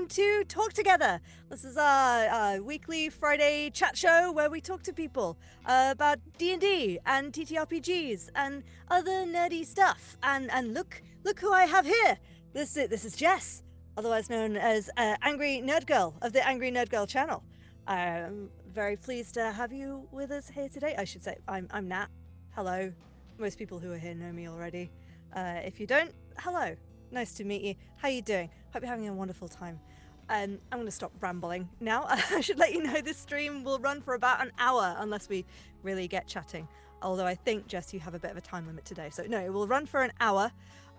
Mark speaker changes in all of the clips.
Speaker 1: to Talk Together. This is our weekly Friday chat show where we talk to people about D&D and TTRPGs and other nerdy stuff. And look who I have here. This is Jess, otherwise known as AngryNerdGirl of the AngryNerdGirl channel. I'm very pleased to have you with us here today. I should say I'm Nat. Hello. Most people who are here know me already. If you don't, hello. Nice to meet you. How you doing? Hope you're having a wonderful time. I'm going to stop rambling now. I should let you know this stream will run for about an hour unless we really get chatting. Although I think, Jess, you have a bit of a time limit today. So no, it will run for an hour.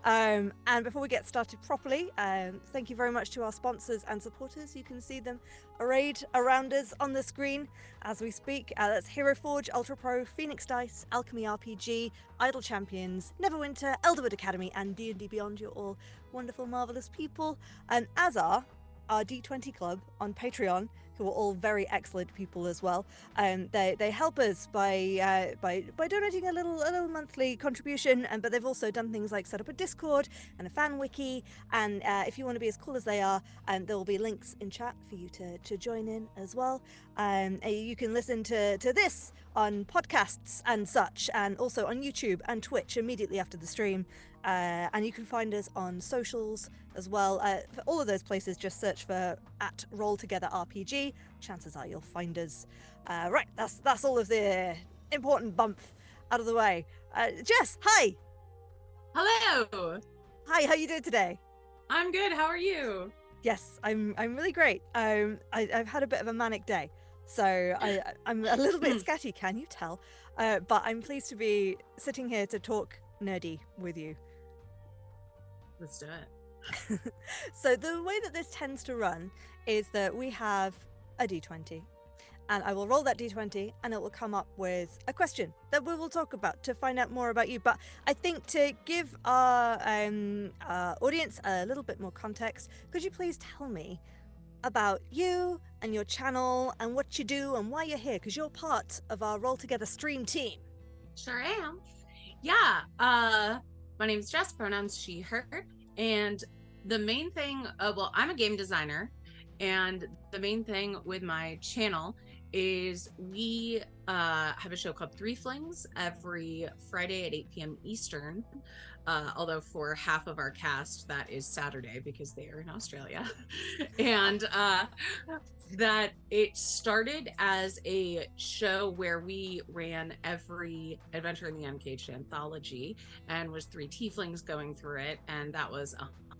Speaker 1: And before we get started properly, thank you very much to our sponsors and supporters. You can see them arrayed around us on the screen as we speak. That's Hero Forge, Ultra Pro, Phoenix Dice, Alchemy RPG, Idle Champions, Neverwinter, Elderwood Academy, and D&D Beyond. You're all wonderful, marvelous people. And as are our D20 Club on Patreon, who are all very excellent people as well. They help us by donating a little monthly contribution, but they've also done things like set up a Discord and a fan wiki. And if you want to be as cool as they are, there will be links in chat for you to join in as well. You can listen to this on podcasts and such, and also on YouTube and Twitch immediately after the stream. And you can find us on socials as well. For all of those places, just search for @RollTogetherRPG. Chances are you'll find us. Right, that's all of the important bump out of the way. Jess, hi.
Speaker 2: Hello.
Speaker 1: Hi, how you doing today?
Speaker 2: I'm good. How are you?
Speaker 1: Yes, I'm really great. I've had a bit of a manic day, so I'm a little bit scatty, can you tell? But I'm pleased to be sitting here to talk nerdy with you.
Speaker 2: Let's do it.
Speaker 1: So the way that this tends to run is that we have a d20, and I will roll that d20 and it will come up with a question that we will talk about to find out more about you. But I think to give our audience a little bit more context, could you please tell me about you and your channel and what you do and why you're here, because you're part of our Roll Together stream team.
Speaker 2: Sure am. Yeah. My name is Jess, pronouns she, her. And the main thing, well, I'm a game designer, and the main thing with my channel is we have a show called Threeflings every Friday at 8 p.m. Eastern. Although for half of our cast, that is Saturday because they are in Australia. And that it started as a show where we ran every Adventure in the Uncaged anthology, and was 3 tieflings going through it, and that was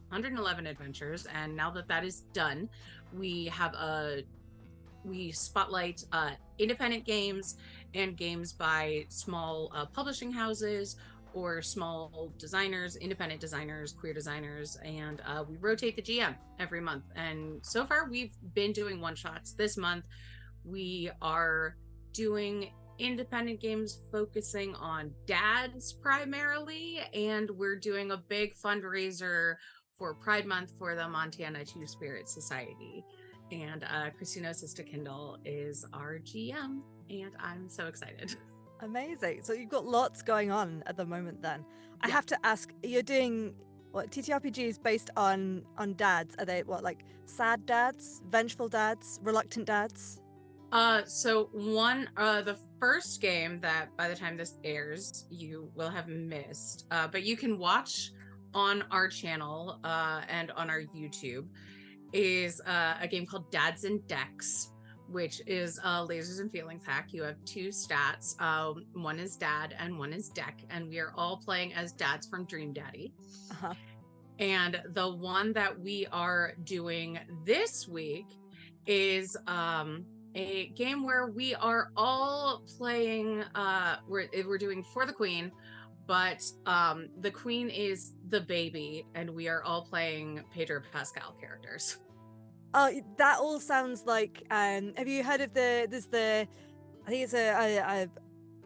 Speaker 2: 111 adventures. And now that is done, we spotlight independent games and games by small publishing houses or small designers, independent designers, queer designers, and we rotate the GM every month. And so far we've been doing one-shots. This month we are doing independent games focusing on dads primarily, and we're doing a big fundraiser for Pride Month for the Montana Two-Spirit Society. And Christina Sister Kindle is our GM, and I'm so excited.
Speaker 1: Amazing. So you've got lots going on at the moment then. I have to ask, you're doing what, TTRPGs based on dads? Are they what, like sad dads, vengeful dads, reluctant dads?
Speaker 2: So the first game that by the time this airs, you will have missed, but you can watch on our channel and on our YouTube, is a game called Dads and Decks, which is a lasers and feelings hack. You have 2 stats. One is dad and one is deck, and we are all playing as dads from Dream Daddy.
Speaker 1: Uh-huh. And
Speaker 2: the one that we are doing this week is a game where we are all playing, we're doing For the Queen, but the queen is the baby, and we are all playing Pedro Pascal characters.
Speaker 1: Oh, that all sounds like, have you heard of I think it's a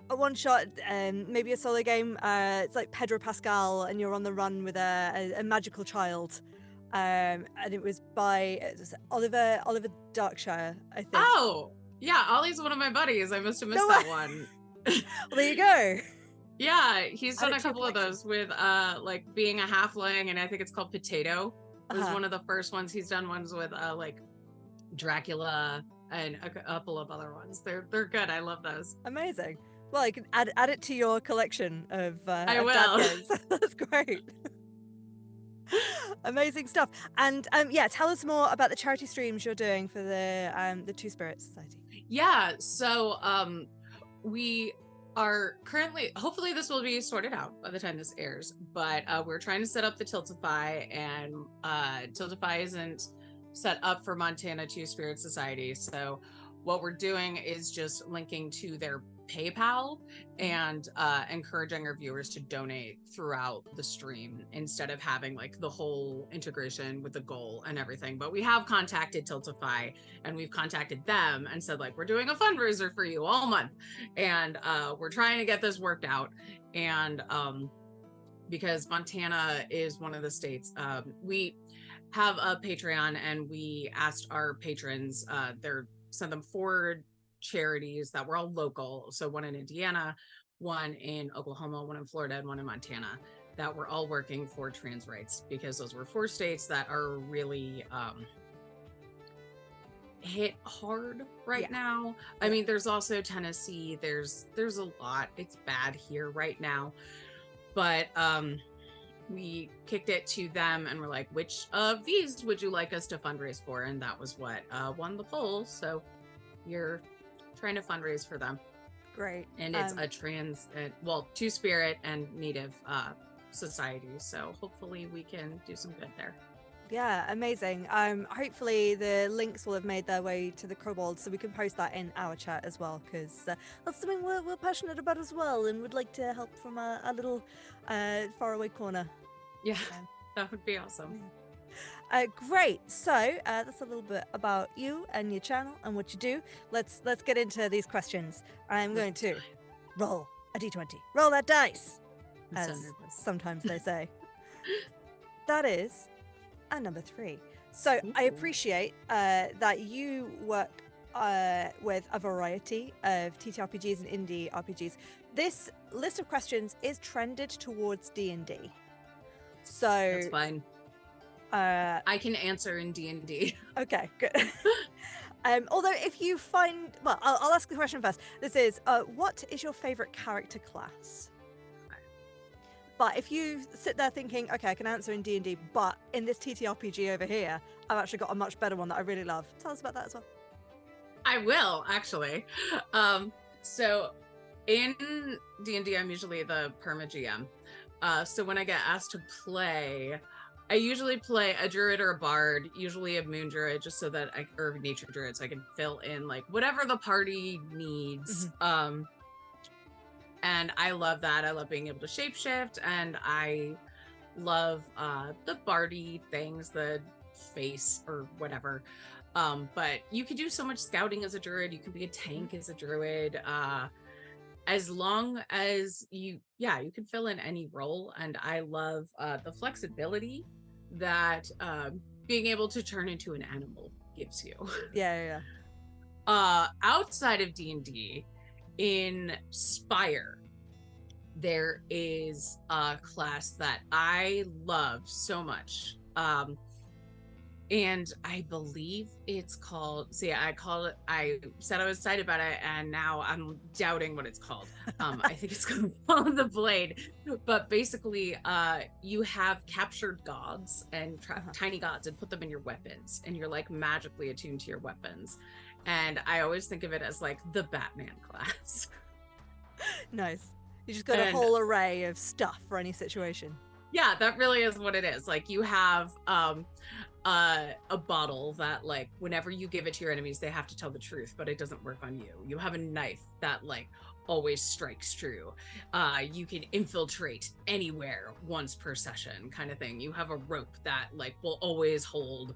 Speaker 1: one shot, maybe a solo game. It's like Pedro Pascal, and you're on the run with a magical child. And it was by Oliver Darkshire, I think.
Speaker 2: Oh, yeah, Ollie's one of my buddies. I must have missed that one.
Speaker 1: Well, there you go.
Speaker 2: Yeah, he's done a couple of those with like being a halfling, and I think it's called Potato. It was one of the first ones. He's done ones with like Dracula and a couple of other ones. They're good. I love those.
Speaker 1: Amazing. Well, you can add it to your collection of
Speaker 2: I
Speaker 1: of
Speaker 2: will.
Speaker 1: dad games. That's great. Amazing stuff. And yeah, tell us more about the charity streams you're doing for the Two Spirits Society.
Speaker 2: Yeah, so we are currently, hopefully this will be sorted out by the time this airs, but we're trying to set up the Tiltify, and Tiltify isn't set up for Montana Two Spirit Society. So what we're doing is just linking to their PayPal and encouraging our viewers to donate throughout the stream instead of having like the whole integration with the goal and everything. But we have contacted Tiltify, and we've contacted them and said, like, we're doing a fundraiser for you all month, and we're trying to get this worked out. And because Montana is one of the states, we have a Patreon, and we asked our patrons, send them forward charities that were all local. So one in Indiana, one in Oklahoma, one in Florida, and one in Montana, that were all working for trans rights, because those were 4 states that are really hit hard right now. I mean, there's also Tennessee. There's a lot. It's bad here right now. But we kicked it to them, and we're like, which of these would you like us to fundraise for? And that was what won the poll. So you're trying to fundraise for them.
Speaker 1: Great.
Speaker 2: And it's a trans, Two Spirit and Native society. So hopefully we can do some good there.
Speaker 1: Yeah, amazing. Hopefully the links will have made their way to the kobolds, so we can post that in our chat as well, because that's something we're passionate about as well, and would like to help from a little faraway corner.
Speaker 2: Yeah, that would be awesome.
Speaker 1: Great. So that's a little bit about you and your channel and what you do. Let's get into these questions. I'm going to roll a d20. Roll that dice, as sometimes they say. That is a number 3. So I appreciate that you work with a variety of TTRPGs and indie RPGs. This list of questions is trended towards D&D. So
Speaker 2: that's fine. I can answer in D&D.
Speaker 1: Okay, good. Although if you find, well, I'll ask the question first. This is, what is your favorite character class? But if you sit there thinking, okay, I can answer in D&D, but in this TTRPG over here, I've actually got a much better one that I really love. Tell us about that as well.
Speaker 2: I will, actually. So in D&D, I'm usually the perma GM. So when I get asked to play, I usually play a druid or a bard, usually a moon druid, just so that or nature druid, so I can fill in like whatever the party needs. Mm-hmm. And I love that. I love being able to shapeshift, and I love the bardy things, the face or whatever. But you could do so much scouting as a druid. You can be a tank as a druid. As long as you can fill in any role. And I love the flexibility that being able to turn into an animal gives you.
Speaker 1: Yeah.
Speaker 2: Outside of D&D, in Spire, there is a class that I love so much. And I believe it's called, I said I was excited about it, and now I'm doubting what it's called. I think it's called Follow the Blade. But basically, you have captured gods and tiny gods and put them in your weapons, and you're like magically attuned to your weapons. And I always think of it as like the Batman class. Nice.
Speaker 1: You just got a whole array of stuff for any situation.
Speaker 2: Yeah, that really is what it is. Like, you have a bottle that, like, whenever you give it to your enemies, they have to tell the truth, but it doesn't work on you. You have a knife that, like, always strikes true. You can infiltrate anywhere once per session, kind of thing. You have a rope that, like, will always hold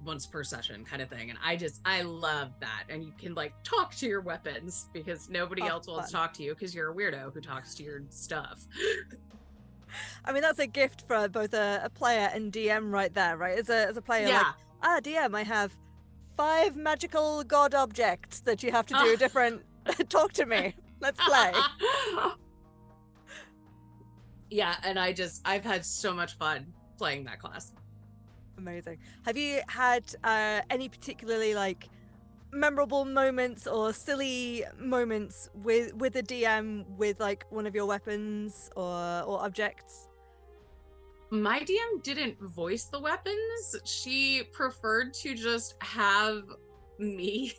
Speaker 2: once per session, kind of thing. And I love that. And you can, like, talk to your weapons, because nobody else wants to talk to you, because you're a weirdo who talks to your stuff.
Speaker 1: I mean, that's a gift for both a player and DM right there, right? As a player, like, DM, I have 5 magical god objects that you have to do a different... Talk to me. Let's play.
Speaker 2: Yeah, and I've had so much fun playing that class.
Speaker 1: Amazing. Have you had any particularly like memorable moments or silly moments with a DM with like one of your weapons or objects?
Speaker 2: My DM didn't voice the weapons. She preferred to just have me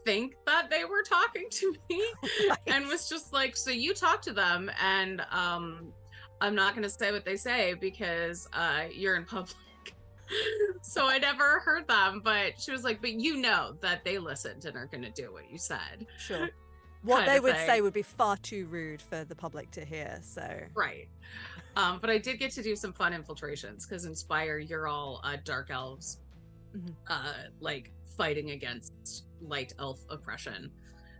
Speaker 2: think that they were talking to me
Speaker 1: Right.
Speaker 2: and was just like, so you talk to them, and I'm not going to say what they say because you're in public. So I never heard them, but she was like, but you know that they listened and are going to do what you said.
Speaker 1: Sure. What
Speaker 2: Kind
Speaker 1: they
Speaker 2: of
Speaker 1: would
Speaker 2: thing.
Speaker 1: say would be far too rude for the public to hear, so.
Speaker 2: Right. But I did get to do some fun infiltrations because Inspire, you're all dark elves, like fighting against light elf oppression.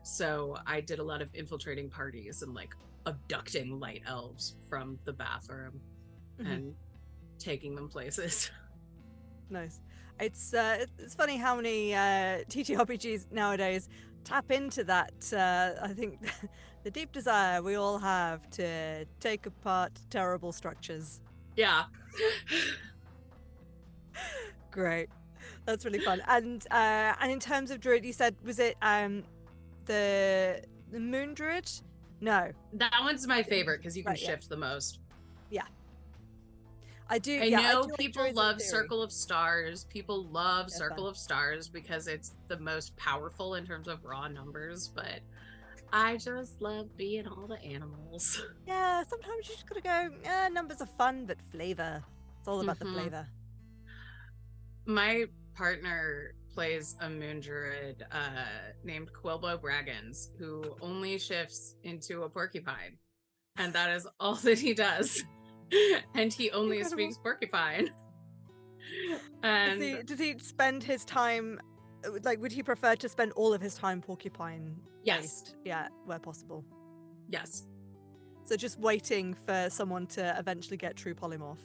Speaker 2: So I did a lot of infiltrating parties and like abducting light elves from the bathroom and taking them places.
Speaker 1: Nice. It's funny how many TTRPGs nowadays tap into that. I think the deep desire we all have to take apart terrible structures.
Speaker 2: Yeah.
Speaker 1: Great, that's really fun. And in terms of druid, you said was it the moon druid? No,
Speaker 2: That one's my favorite because you can
Speaker 1: Right, yeah.
Speaker 2: shift the most.
Speaker 1: Yeah, I do.
Speaker 2: I
Speaker 1: Yeah, I
Speaker 2: know
Speaker 1: do like
Speaker 2: people
Speaker 1: druids in
Speaker 2: love
Speaker 1: theory.
Speaker 2: Circle of Stars. People love
Speaker 1: They're
Speaker 2: Circle
Speaker 1: fun.
Speaker 2: of Stars because it's the most powerful in terms of raw numbers, but I just love being all the animals.
Speaker 1: Yeah, sometimes you just gotta go. Numbers are fun, but flavor. It's all about the flavor.
Speaker 2: My partner plays a moon druid named Quilbo Braggins, who only shifts into a porcupine, and that is all that he does. And he only
Speaker 1: Incredible.
Speaker 2: speaks porcupine. And
Speaker 1: Does he spend his time like? Would he prefer to spend all of his time porcupine
Speaker 2: yes,
Speaker 1: based? Yeah, where possible.
Speaker 2: yes,
Speaker 1: So just waiting for someone to eventually get true polymorph.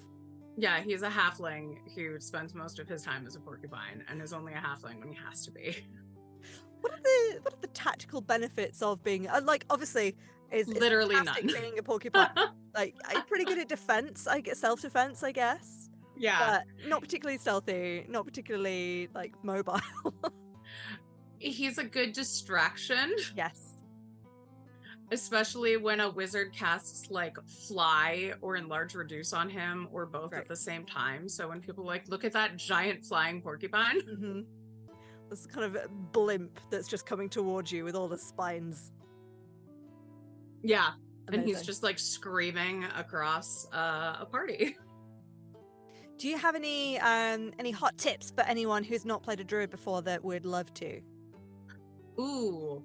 Speaker 2: yeah, he's a halfling who spends most of his time as a porcupine and is only a halfling when he has to be.
Speaker 1: What are the tactical benefits of being like? Obviously, is
Speaker 2: Literally
Speaker 1: fantastic
Speaker 2: none.
Speaker 1: being a porcupine. Like, I'm pretty good at defense. I get self-defense, I guess.
Speaker 2: Yeah,
Speaker 1: But not particularly stealthy. Not particularly like mobile.
Speaker 2: he's a good distraction,
Speaker 1: Yes.
Speaker 2: especially when a wizard casts like fly or enlarge reduce on him or both
Speaker 1: Right.
Speaker 2: at the same time. So when people like look at that giant flying porcupine,
Speaker 1: This kind of blimp that's just coming towards you with all the spines.
Speaker 2: yeah, and he's
Speaker 1: Amazing.
Speaker 2: just like screaming across a party.
Speaker 1: Do you have any hot tips for anyone who's not played a druid before that would love to?
Speaker 2: Ooh,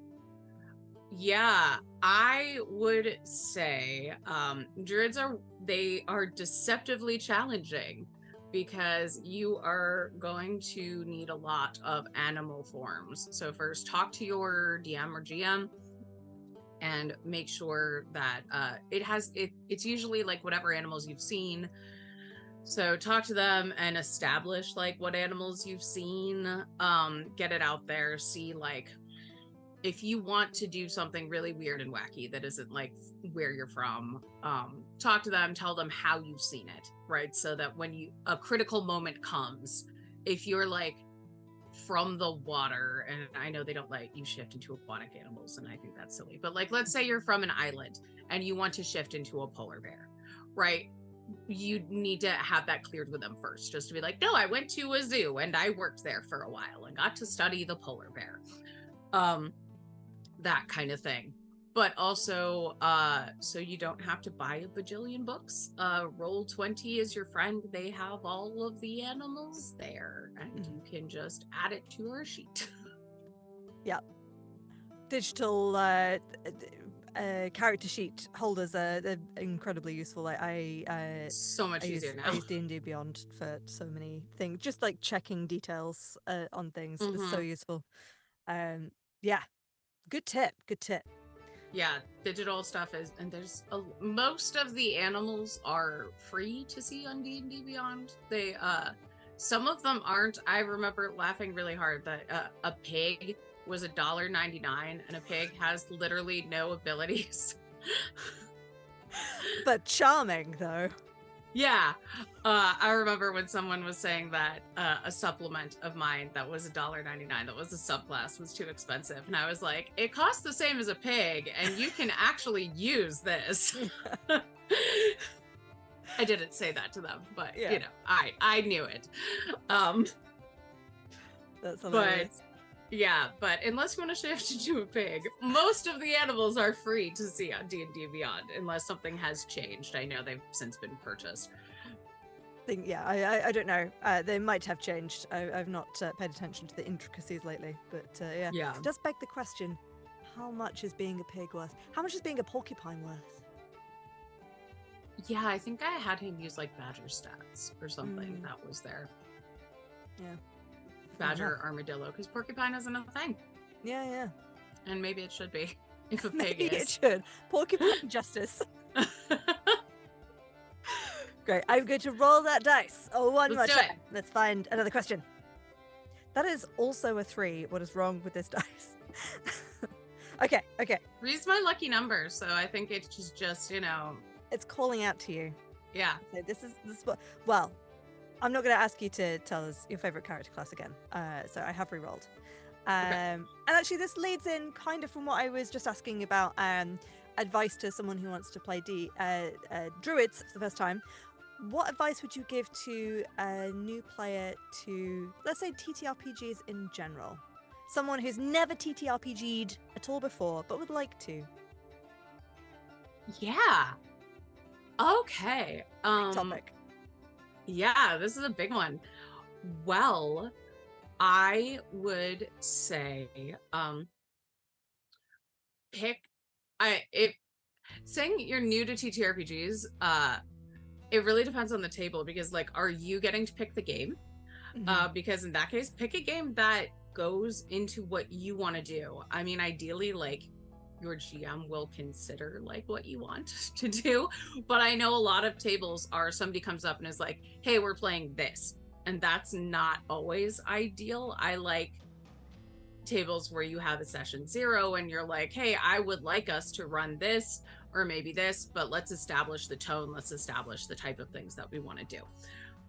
Speaker 2: yeah, I would say druids are deceptively challenging because you are going to need a lot of animal forms. So first talk to your DM or GM and make sure that it's usually like whatever animals you've seen. So talk to them and establish like what animals you've seen, get it out there, see like if you want to do something really weird and wacky that isn't like where you're from, talk to them, tell them how you've seen it, right? So that when a critical moment comes, if you're like from the water, and I know they don't let you shift into aquatic animals, and I think that's silly, but like let's say you're from an island and you want to shift into a polar bear, right? You need to have that cleared with them first, just to be like, no, I went to a zoo and I worked there for a while and got to study the polar bear. That kind of thing. But also, so you don't have to buy a bajillion books. Roll20 is your friend. They have all of the animals there, and you can just add it to your sheet.
Speaker 1: Yeah. Digital character sheet holders are incredibly useful.
Speaker 2: So much easier now.
Speaker 1: I use D&D Beyond for so many things. Just like checking details on things is so useful. Yeah. Good tip.
Speaker 2: Yeah, digital stuff is, and there's most of the animals are free to see on D&D Beyond. They some of them aren't. I remember laughing really hard that a pig was $1.99 and a pig has literally no abilities.
Speaker 1: But charming though.
Speaker 2: Yeah. I remember when someone was saying that a supplement of mine that was $1.99, that was a subclass, was too expensive. And I was like, it costs the same as a pig, and you can actually use this. I didn't say that to them, but you know, I knew it.
Speaker 1: That's hilarious.
Speaker 2: But unless you want to shift into a pig, most of the animals are free to see on D&D Beyond, unless something has changed. I know they've since been purchased.
Speaker 1: I don't know. They might have changed. I've not paid attention to the intricacies lately, but
Speaker 2: Yeah.
Speaker 1: It does beg the question: how much is being a pig worth? How much is being a porcupine worth?
Speaker 2: Yeah, I think I had him use like badger stats or something that was there.
Speaker 1: Yeah.
Speaker 2: Badger, armadillo, because porcupine isn't a thing.
Speaker 1: Yeah.
Speaker 2: And maybe it should be if a pig
Speaker 1: Maybe
Speaker 2: is.
Speaker 1: it should. Porcupine justice. Great. I'm going to roll that dice. One more time. Let's find another question. That is also a 3. What is wrong with this dice? Okay.
Speaker 2: 3's my lucky number, so I think it's just, you know.
Speaker 1: It's calling out to you.
Speaker 2: Yeah.
Speaker 1: So this is well, I'm not going to ask you to tell us your favorite character class again. So I have re-rolled. And actually this leads in kind of from what I was just asking about advice to someone who wants to play druids for the first time. What advice would you give to a new player to, let's say, TTRPGs in general? Someone who's never TTRPG'd at all before, but would like to.
Speaker 2: Yeah. Okay.
Speaker 1: Topic.
Speaker 2: Yeah, this is a big one. Well, I would say saying you're new to TTRPGs, it really depends on the table, because like, are you getting to pick the game? Because in that case, pick a game that goes into what you want to do. I mean, ideally, like, your GM will consider like what you want to do, but I know a lot of tables are somebody comes up and is like, hey, we're playing this, and that's not always ideal. I like tables where you have a session 0 and you're like, hey, I would like us to run this or maybe this, but let's establish the tone, let's establish the type of things that we want to do.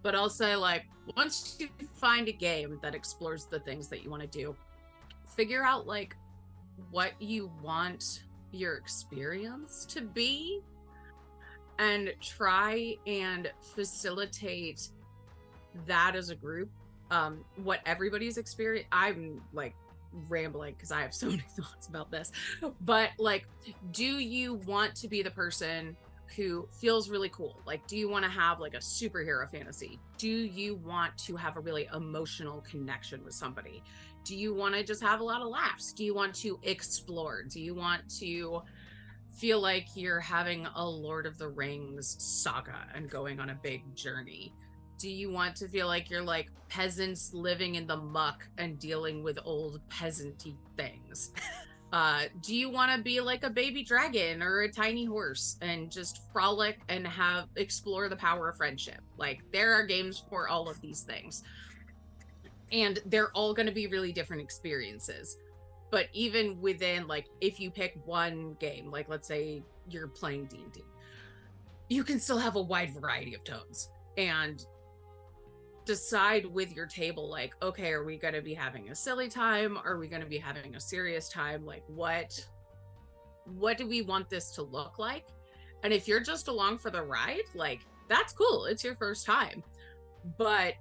Speaker 2: But I'll say, like, once you find a game that explores the things that you want to do, figure out like what you want your experience to be, and try and facilitate that as a group. What everybody's experience, I'm like rambling because I have so many thoughts about this, but like, do you want to be the person who feels really cool? Like, do you want to have like a superhero fantasy? Do you want to have a really emotional connection with somebody? Do you want to just have a lot of laughs? Do you want to explore? Do you want to feel like you're having a Lord of the Rings saga and going on a big journey? Do you want to feel like you're like peasants living in the muck and dealing with old peasanty things? Do you want to be like a baby dragon or a tiny horse and just frolic and explore the power of friendship? Like, there are games for all of these things, and they're all going to be really different experiences. But even within, like, if you pick one game, like let's say you're playing D&D, you can still have a wide variety of tones and decide with your table, like, okay, are we going to be having a silly time? Are we going to be having a serious time? Like, what do we want this to look like? And if you're just along for the ride, like, that's cool. It's your first time. But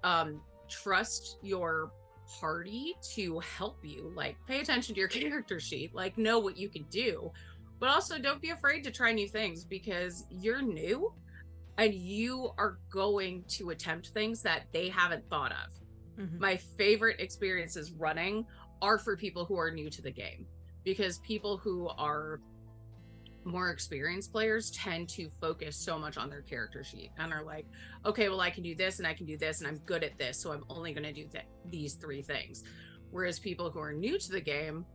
Speaker 2: trust your party to help you. Like, pay attention to your character sheet, like, know what you can do, but also don't be afraid to try new things, because you're new and you are going to attempt things that they haven't thought of. My favorite experiences running are for people who are new to the game, because people who are more experienced players tend to focus so much on their character sheet and are like, okay, well, I can do this and I can do this and I'm good at this, so I'm only going to do these 3 things. Whereas people who are new to the game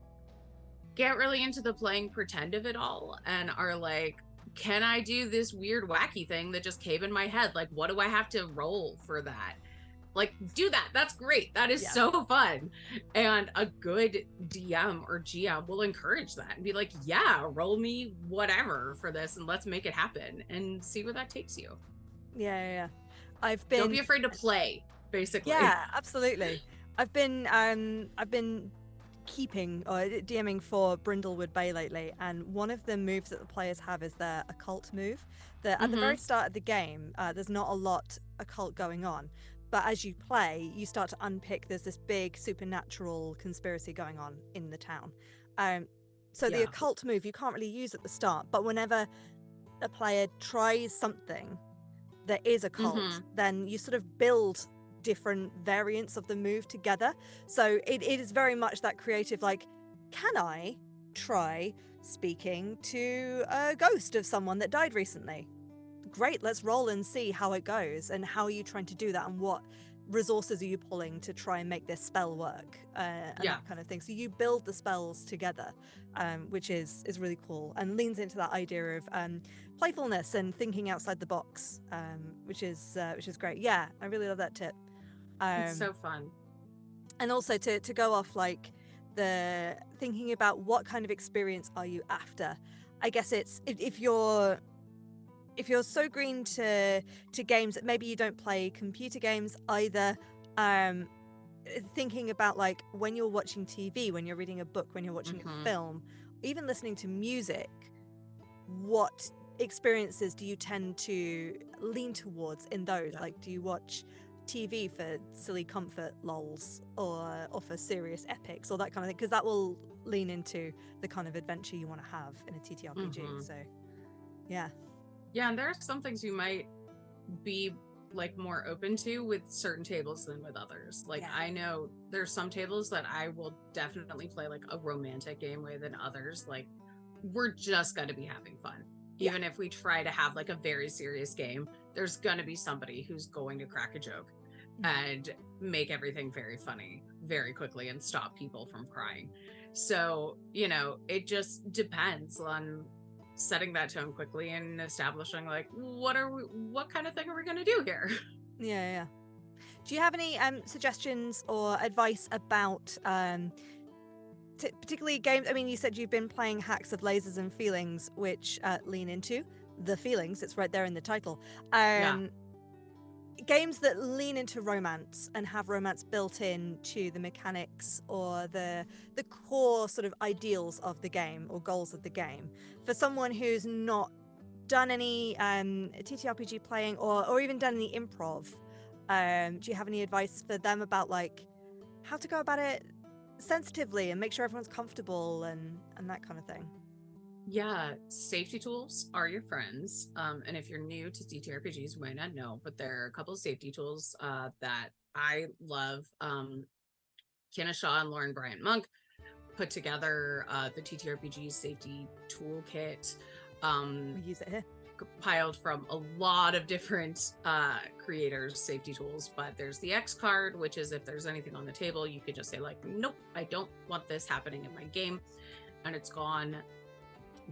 Speaker 2: get really into the playing pretend of it all and are like, can I do this weird wacky thing that just came in my head? Like, what do I have to roll for that? Like, do that. That's great. That is so fun. And a good DM or GM will encourage that and be like, yeah, roll me whatever for this and let's make it happen and see where that takes you.
Speaker 1: Yeah. I've
Speaker 2: Don't be
Speaker 1: been,
Speaker 2: afraid to play, basically.
Speaker 1: yeah, absolutely. I've been keeping or DMing for Brindlewood Bay lately, and one of the moves that the players have is their occult move. That at the very start of the game, there's not a lot occult going on, but as you play, you start to unpick. There's this big supernatural conspiracy going on in the town. So the
Speaker 2: Yeah.
Speaker 1: occult move you can't really use at the start, but whenever a player tries something that is a cult, then you sort of build different variants of the move together. So it is very much that creative, like, can I try speaking to a ghost of someone that died recently? Great, let's roll and see how it goes. And how are you trying to do that? And what resources are you pulling to try and make this spell work? And that kind of thing. So you build the spells together, which is really cool and leans into that idea of playfulness and thinking outside the box, which is great. Yeah, I really love that tip.
Speaker 2: It's so fun.
Speaker 1: And also to go off like the thinking about what kind of experience are you after. I guess it's if you're so green to games that maybe you don't play computer games either, thinking about like when you're watching TV, when you're reading a book, when you're watching a film, even listening to music, what experiences do you tend to lean towards in those? Like, do you watch TV for silly comfort lols or for serious epics or that kind of thing? Because that will lean into the kind of adventure you want to have in a TTRPG. So yeah.
Speaker 2: Yeah, and there are some things you might be like more open to with certain tables than with others. Like I know there's some tables that I will definitely play like a romantic game with, and others like we're just going to be having fun. Even if we try to have like a very serious game, there's going to be somebody who's going to crack a joke and make everything very funny very quickly and stop people from crying. So, you know, it just depends on setting that tone quickly and establishing like what kind of thing are we going to do here.
Speaker 1: Yeah. Do you have any suggestions or advice about particularly games? I mean, you said you've been playing Hacks of Lasers and Feelings, which lean into the feelings. It's right there in the title. Games that lean into romance and have romance built in to the mechanics or the core sort of ideals of the game or goals of the game. For someone who's not done any TTRPG playing or even done any improv, do you have any advice for them about like how to go about it sensitively and make sure everyone's comfortable and that kind of thing?
Speaker 2: Yeah, safety tools are your friends. And if you're new to TTRPGs, you might not know, but there are a couple of safety tools that I love. Kenna Shaw and Lauren Bryant Monk put together the TTRPG safety toolkit.
Speaker 1: We use it here.
Speaker 2: Compiled from a lot of different creators' safety tools, but there's the X card, which is if there's anything on the table, you could just say like, nope, I don't want this happening in my game, and it's gone.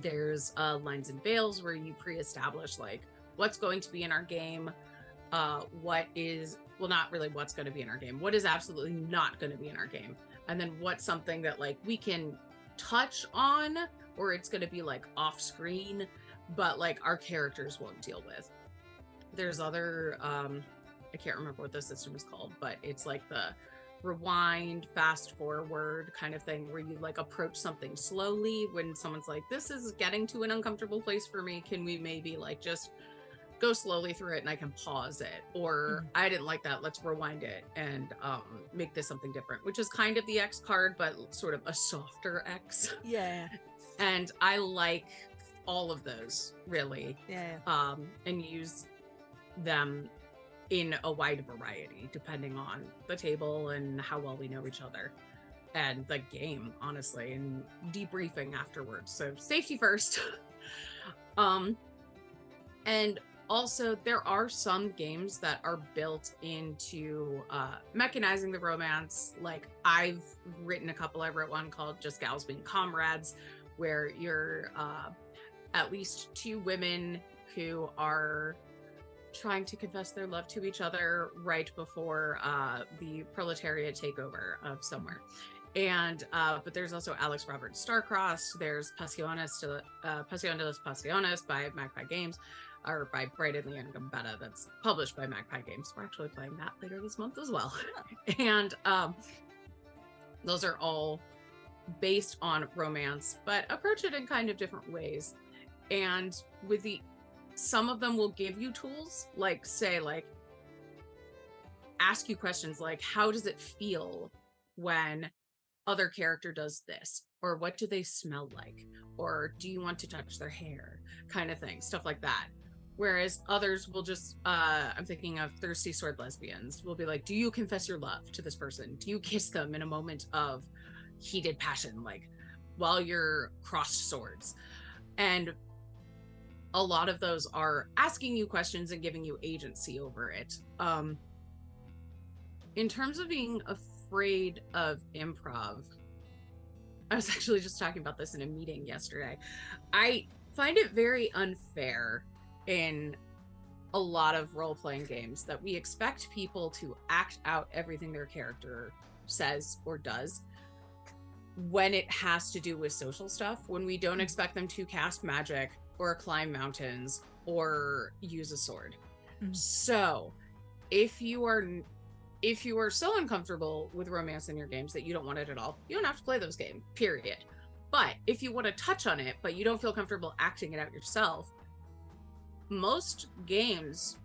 Speaker 2: There's lines and veils where you pre-establish like what's going to be in our game, what is, well, not really what's going to be in our game, what is absolutely not going to be in our game, and then what's something that like we can touch on or it's going to be like off screen but like our characters won't deal with. There's other I can't remember what the system is called, but it's like the rewind, fast forward kind of thing where you like approach something slowly when someone's like, this is getting to an uncomfortable place for me, can we maybe like just go slowly through it and I can pause it, or I didn't like that, let's rewind it and make this something different, which is kind of the X card but sort of a softer X. And I like all of those really, and use them in a wide variety depending on the table and how well we know each other and the game, honestly, and debriefing afterwards. So safety first. And also there are some games that are built into mechanizing the romance. Like I've written a couple. I wrote one called Just Gals Being Comrades, where you're at least two women who are trying to confess their love to each other right before the proletariat takeover of somewhere. And but there's also Alex Robert Starcross, there's Pasión de las Pasiones by Magpie Games, or by Bright in the Young Beta, that's published by Magpie Games. We're actually playing that later this month as well. And those are all based on romance, but approach it in kind of different ways. And with some of them will give you tools, like say, like ask you questions like, how does it feel when other character does this? Or what do they smell like? Or do you want to touch their hair? Kind of thing, stuff like that. Whereas others will just, I'm thinking of Thirsty Sword Lesbians, will be like, do you confess your love to this person? Do you kiss them in a moment of heated passion, like while you're crossed swords? And a lot of those are asking you questions and giving you agency over it. In terms of being afraid of improv, I was actually just talking about this in a meeting yesterday. I find it very unfair in a lot of role-playing games that we expect people to act out everything their character says or does when it has to do with social stuff, when we don't expect them to cast magic or climb mountains or use a sword. So if you are so uncomfortable with romance in your games that you don't want it at all, you don't have to play those games, period. But if you want to touch on it, but you don't feel comfortable acting it out yourself, most games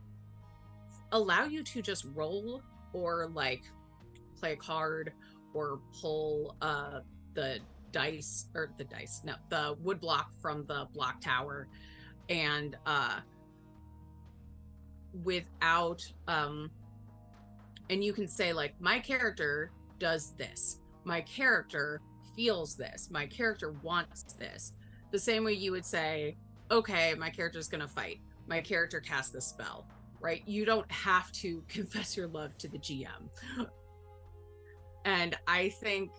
Speaker 2: allow you to just roll or like play a card or pull the wood block from the block tower, and without and you can say like, my character does this, my character feels this, my character wants this, the same way you would say, okay, my character's gonna fight, my character casts this spell, right? You don't have to confess your love to the GM. And I think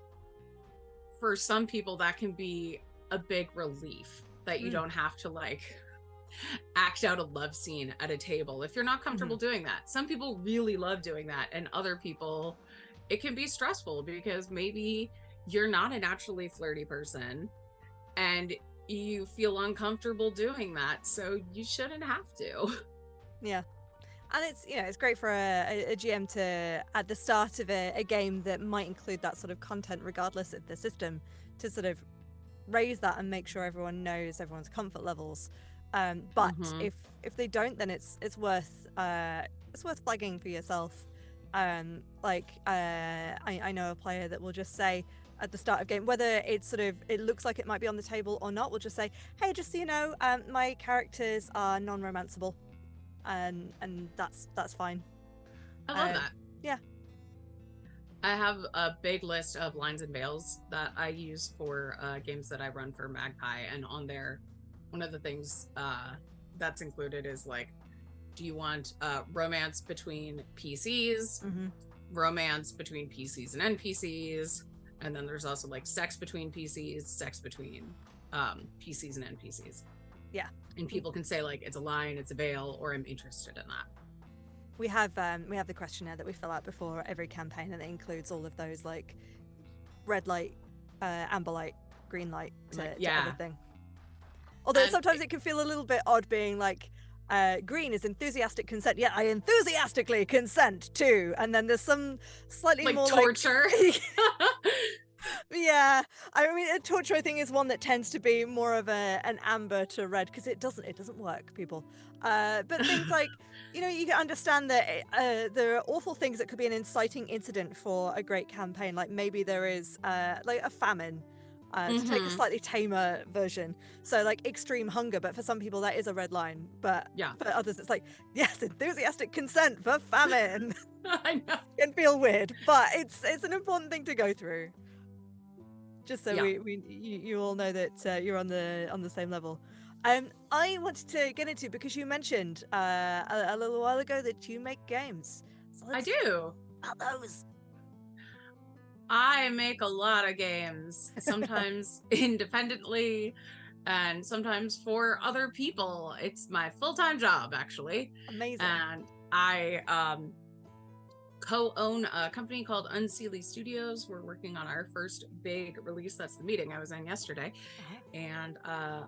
Speaker 2: for some people that can be a big relief, that you don't have to like act out a love scene at a table if you're not comfortable doing that. Some people really love doing that, and other people it can be stressful because maybe you're not a naturally flirty person and you feel uncomfortable doing that, so you shouldn't have to.
Speaker 1: Yeah. And it's, you know, it's great for a GM to, at the start of a game that might include that sort of content regardless of the system, to sort of raise that and make sure everyone knows everyone's comfort levels. But if they don't, then it's worth flagging for yourself. I know a player that will just say at the start of game, whether it's sort of, it looks like it might be on the table or not, will just say, hey, just so you know, my characters are non-romanceable. And that's fine.
Speaker 2: I love that.
Speaker 1: Yeah.
Speaker 2: I have a big list of lines and veils that I use for games that I run for Magpie, and on there, one of the things that's included is like, do you want romance between PCs, romance between PCs and NPCs, and then there's also like sex between PCs, sex between PCs and NPCs.
Speaker 1: Yeah.
Speaker 2: And people can say like, it's a line, it's a veil, or I'm interested in that.
Speaker 1: We have the questionnaire that we fill out before every campaign, and it includes all of those like red light, amber light, green light to everything. Although sometimes it can feel a little bit odd being like, green is enthusiastic consent. Yeah, I enthusiastically consent to. And then there's some slightly
Speaker 2: like
Speaker 1: more
Speaker 2: torture.
Speaker 1: Like... Yeah, I mean, a torture I think is one that tends to be more of an amber to red, because it doesn't work, people. But things like, you know, you can understand that there are awful things that could be an inciting incident for a great campaign. Like maybe there is like a famine. To take a slightly tamer version, so like extreme hunger, but for some people that is a red line, but for others it's like, yes, enthusiastic consent for famine.
Speaker 2: I know.
Speaker 1: It can feel weird, but it's an important thing to go through, just so you all know that you're on the same level. I wanted to get into, because you mentioned a little while ago that you make games. So
Speaker 2: I do.
Speaker 1: About those.
Speaker 2: I make a lot of games, sometimes independently and sometimes for other people. It's my full-time job, actually.
Speaker 1: Amazing.
Speaker 2: And I co-own a company called Unseelie Studios. We're working on our first big release. That's the meeting I was in yesterday. And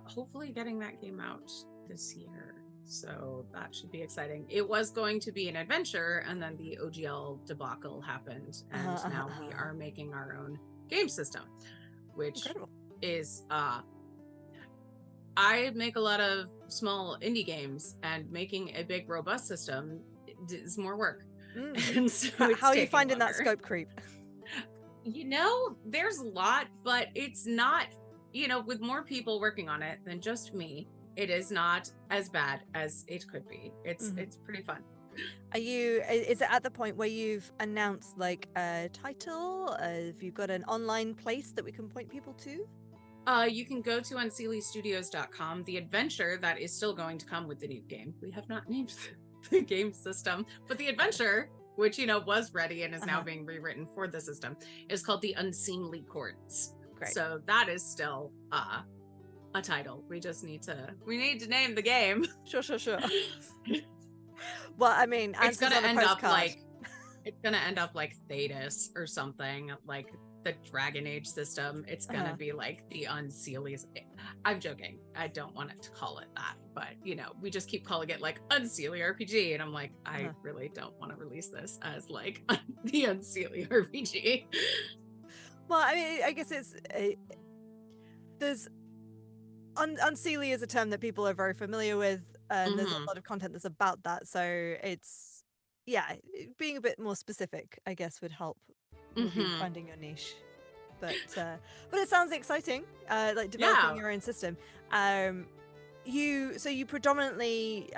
Speaker 2: hopefully getting that game out this year. So that should be exciting. It was going to be an adventure, and then the OGL debacle happened, and now we are making our own game system, which
Speaker 1: Incredible.
Speaker 2: is I make a lot of small indie games, and making a big robust system is more work. And so
Speaker 1: how are you finding that scope creep?
Speaker 2: There's a lot, but it's not, with more people working on it than just me, it is not as bad as it could be. It's pretty fun.
Speaker 1: Is it at the point where you've announced like a title? Have you got an online place that we can point people to?
Speaker 2: You can go to unseelystudios.com. The adventure that is still going to come with the new game. We have not named the game system, but the adventure, which was ready and is now being rewritten for the system, is called The Unseemly Courts.
Speaker 1: Great.
Speaker 2: So that is still a title. We need to name the game.
Speaker 1: Sure. Well, I mean,
Speaker 2: it's gonna end up like Thetis or something, like the Dragon Age system. It's gonna be like the Unseelies. I'm joking. I don't want it to call it that, but we just keep calling it like Unseelie RPG, and I'm like, I really don't want to release this as like the Unseelie RPG.
Speaker 1: Well, I mean, I guess there's Unseelie is a term that people are very familiar with, and there's a lot of content that's about that. So it's being a bit more specific, I guess, would help with you finding your niche. But it sounds exciting, like developing your own system. You predominantly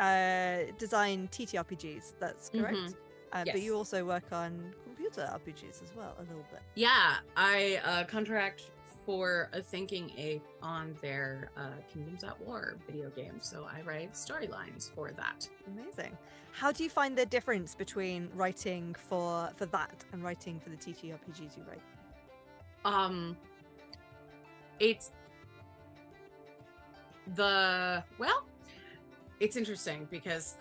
Speaker 1: design TTRPGs, that's correct?
Speaker 2: Yes.
Speaker 1: But you also work on computer RPGs as well, a little bit.
Speaker 2: Yeah, I contract for a Thinking Ape on their Kingdoms at War video game, so I write storylines for that. Amazing.
Speaker 1: How do you find the difference between writing for that and writing for the TTRPGs you write?
Speaker 2: It's interesting because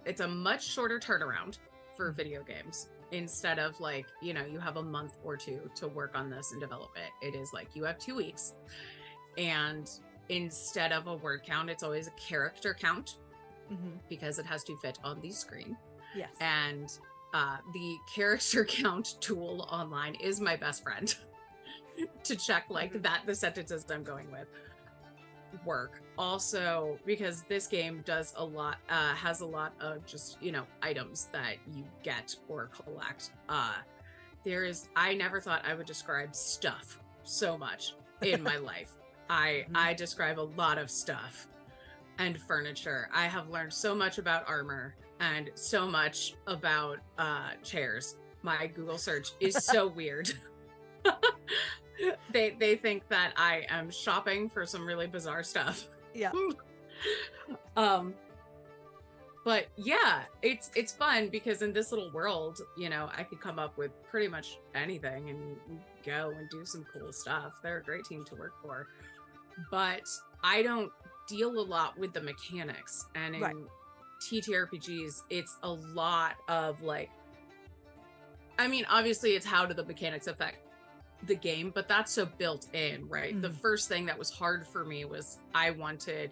Speaker 2: it's a much shorter turnaround for video games. Instead of like, you have a month or two to work on this and develop it. It is like you have 2 weeks. And instead of a word count, it's always a character count because it has to fit on the screen.
Speaker 1: Yes.
Speaker 2: And the character count tool online is my best friend to check like that the sentences I'm going with work. Also, because this game does has a lot of just items that you get or collect. I never thought I would describe stuff so much in my life. I describe a lot of stuff and furniture. I have learned so much about armor and so much about chairs. My Google search is so weird. They think that I am shopping for some really bizarre stuff.
Speaker 1: Yeah.
Speaker 2: But yeah, it's fun because in this little world, I could come up with pretty much anything and go and do some cool stuff. They're a great team to work for. But I don't deal a lot with the mechanics. And in TTRPGs, it's a lot of like, I mean, obviously it's how do the mechanics affect the game, but that's so built in, right? The first thing that was hard for me was I wanted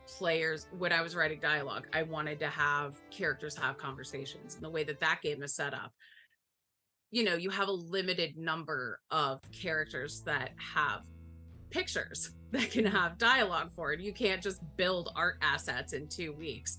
Speaker 2: players, when I was writing dialogue, I wanted to have characters have conversations. And the way that game is set up, you have a limited number of characters that have pictures that can have dialogue for it. You can't just build art assets in 2 weeks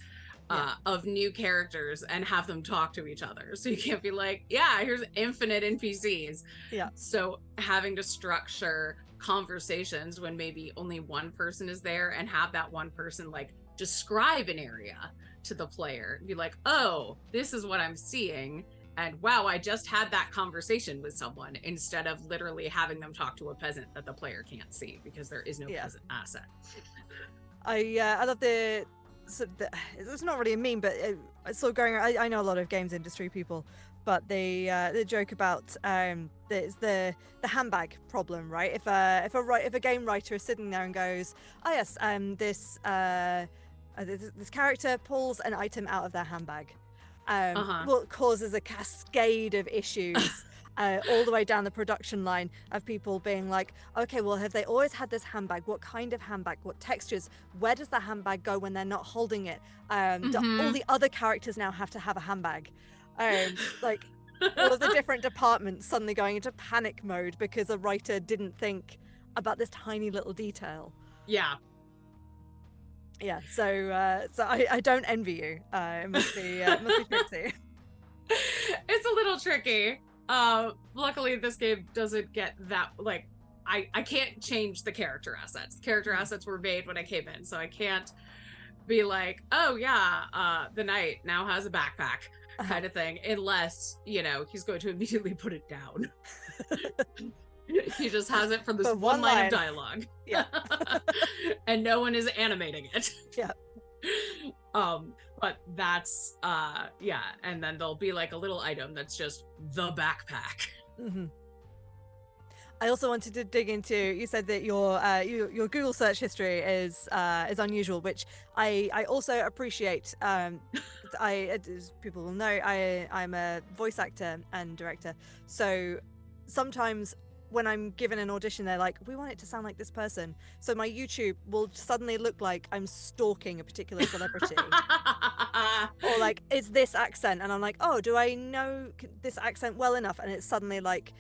Speaker 2: of new characters and have them talk to each other. So you can't be like, here's infinite NPCs.
Speaker 1: Yeah.
Speaker 2: So having to structure conversations when maybe only one person is there and have that one person like describe an area to the player, be like, oh, this is what I'm seeing. And wow, I just had that conversation with someone, instead of literally having them talk to a peasant that the player can't see because there is no peasant asset.
Speaker 1: I love it's not really a meme, but it's sort of going around. I know a lot of games industry people, but they joke about there's the handbag problem, right? If a game writer is sitting there and goes, oh yes, this character pulls an item out of their handbag, what causes a cascade of issues all the way down the production line of people being like, okay, well, have they always had this handbag? What kind of handbag? What textures? Where does the handbag go when they're not holding it? All the other characters now have to have a handbag. Like all of the different departments suddenly going into panic mode because a writer didn't think about this tiny little detail.
Speaker 2: Yeah.
Speaker 1: So I don't envy you. It must be tricky.
Speaker 2: It's a little tricky. Luckily this game doesn't get that, like, I can't change the character assets. Character assets were made when I came in, so I can't be like, oh yeah, the knight now has a backpack kind of thing, unless, you know, he's going to immediately put it down. He just has it for this one line of dialogue.
Speaker 1: Yeah.
Speaker 2: And no one is animating it.
Speaker 1: Yeah.
Speaker 2: But that's yeah, and then there'll be like a little item that's just the backpack.
Speaker 1: I also wanted to dig into, you said that your Google search history is unusual, which I also appreciate. As people will know, I'm a voice actor and director, so sometimes when I'm given an audition, they're like, we want it to sound like this person. So my YouTube will suddenly look like I'm stalking a particular celebrity. Or like, it's this accent. And I'm like, oh, do I know this accent well enough? And it's suddenly like,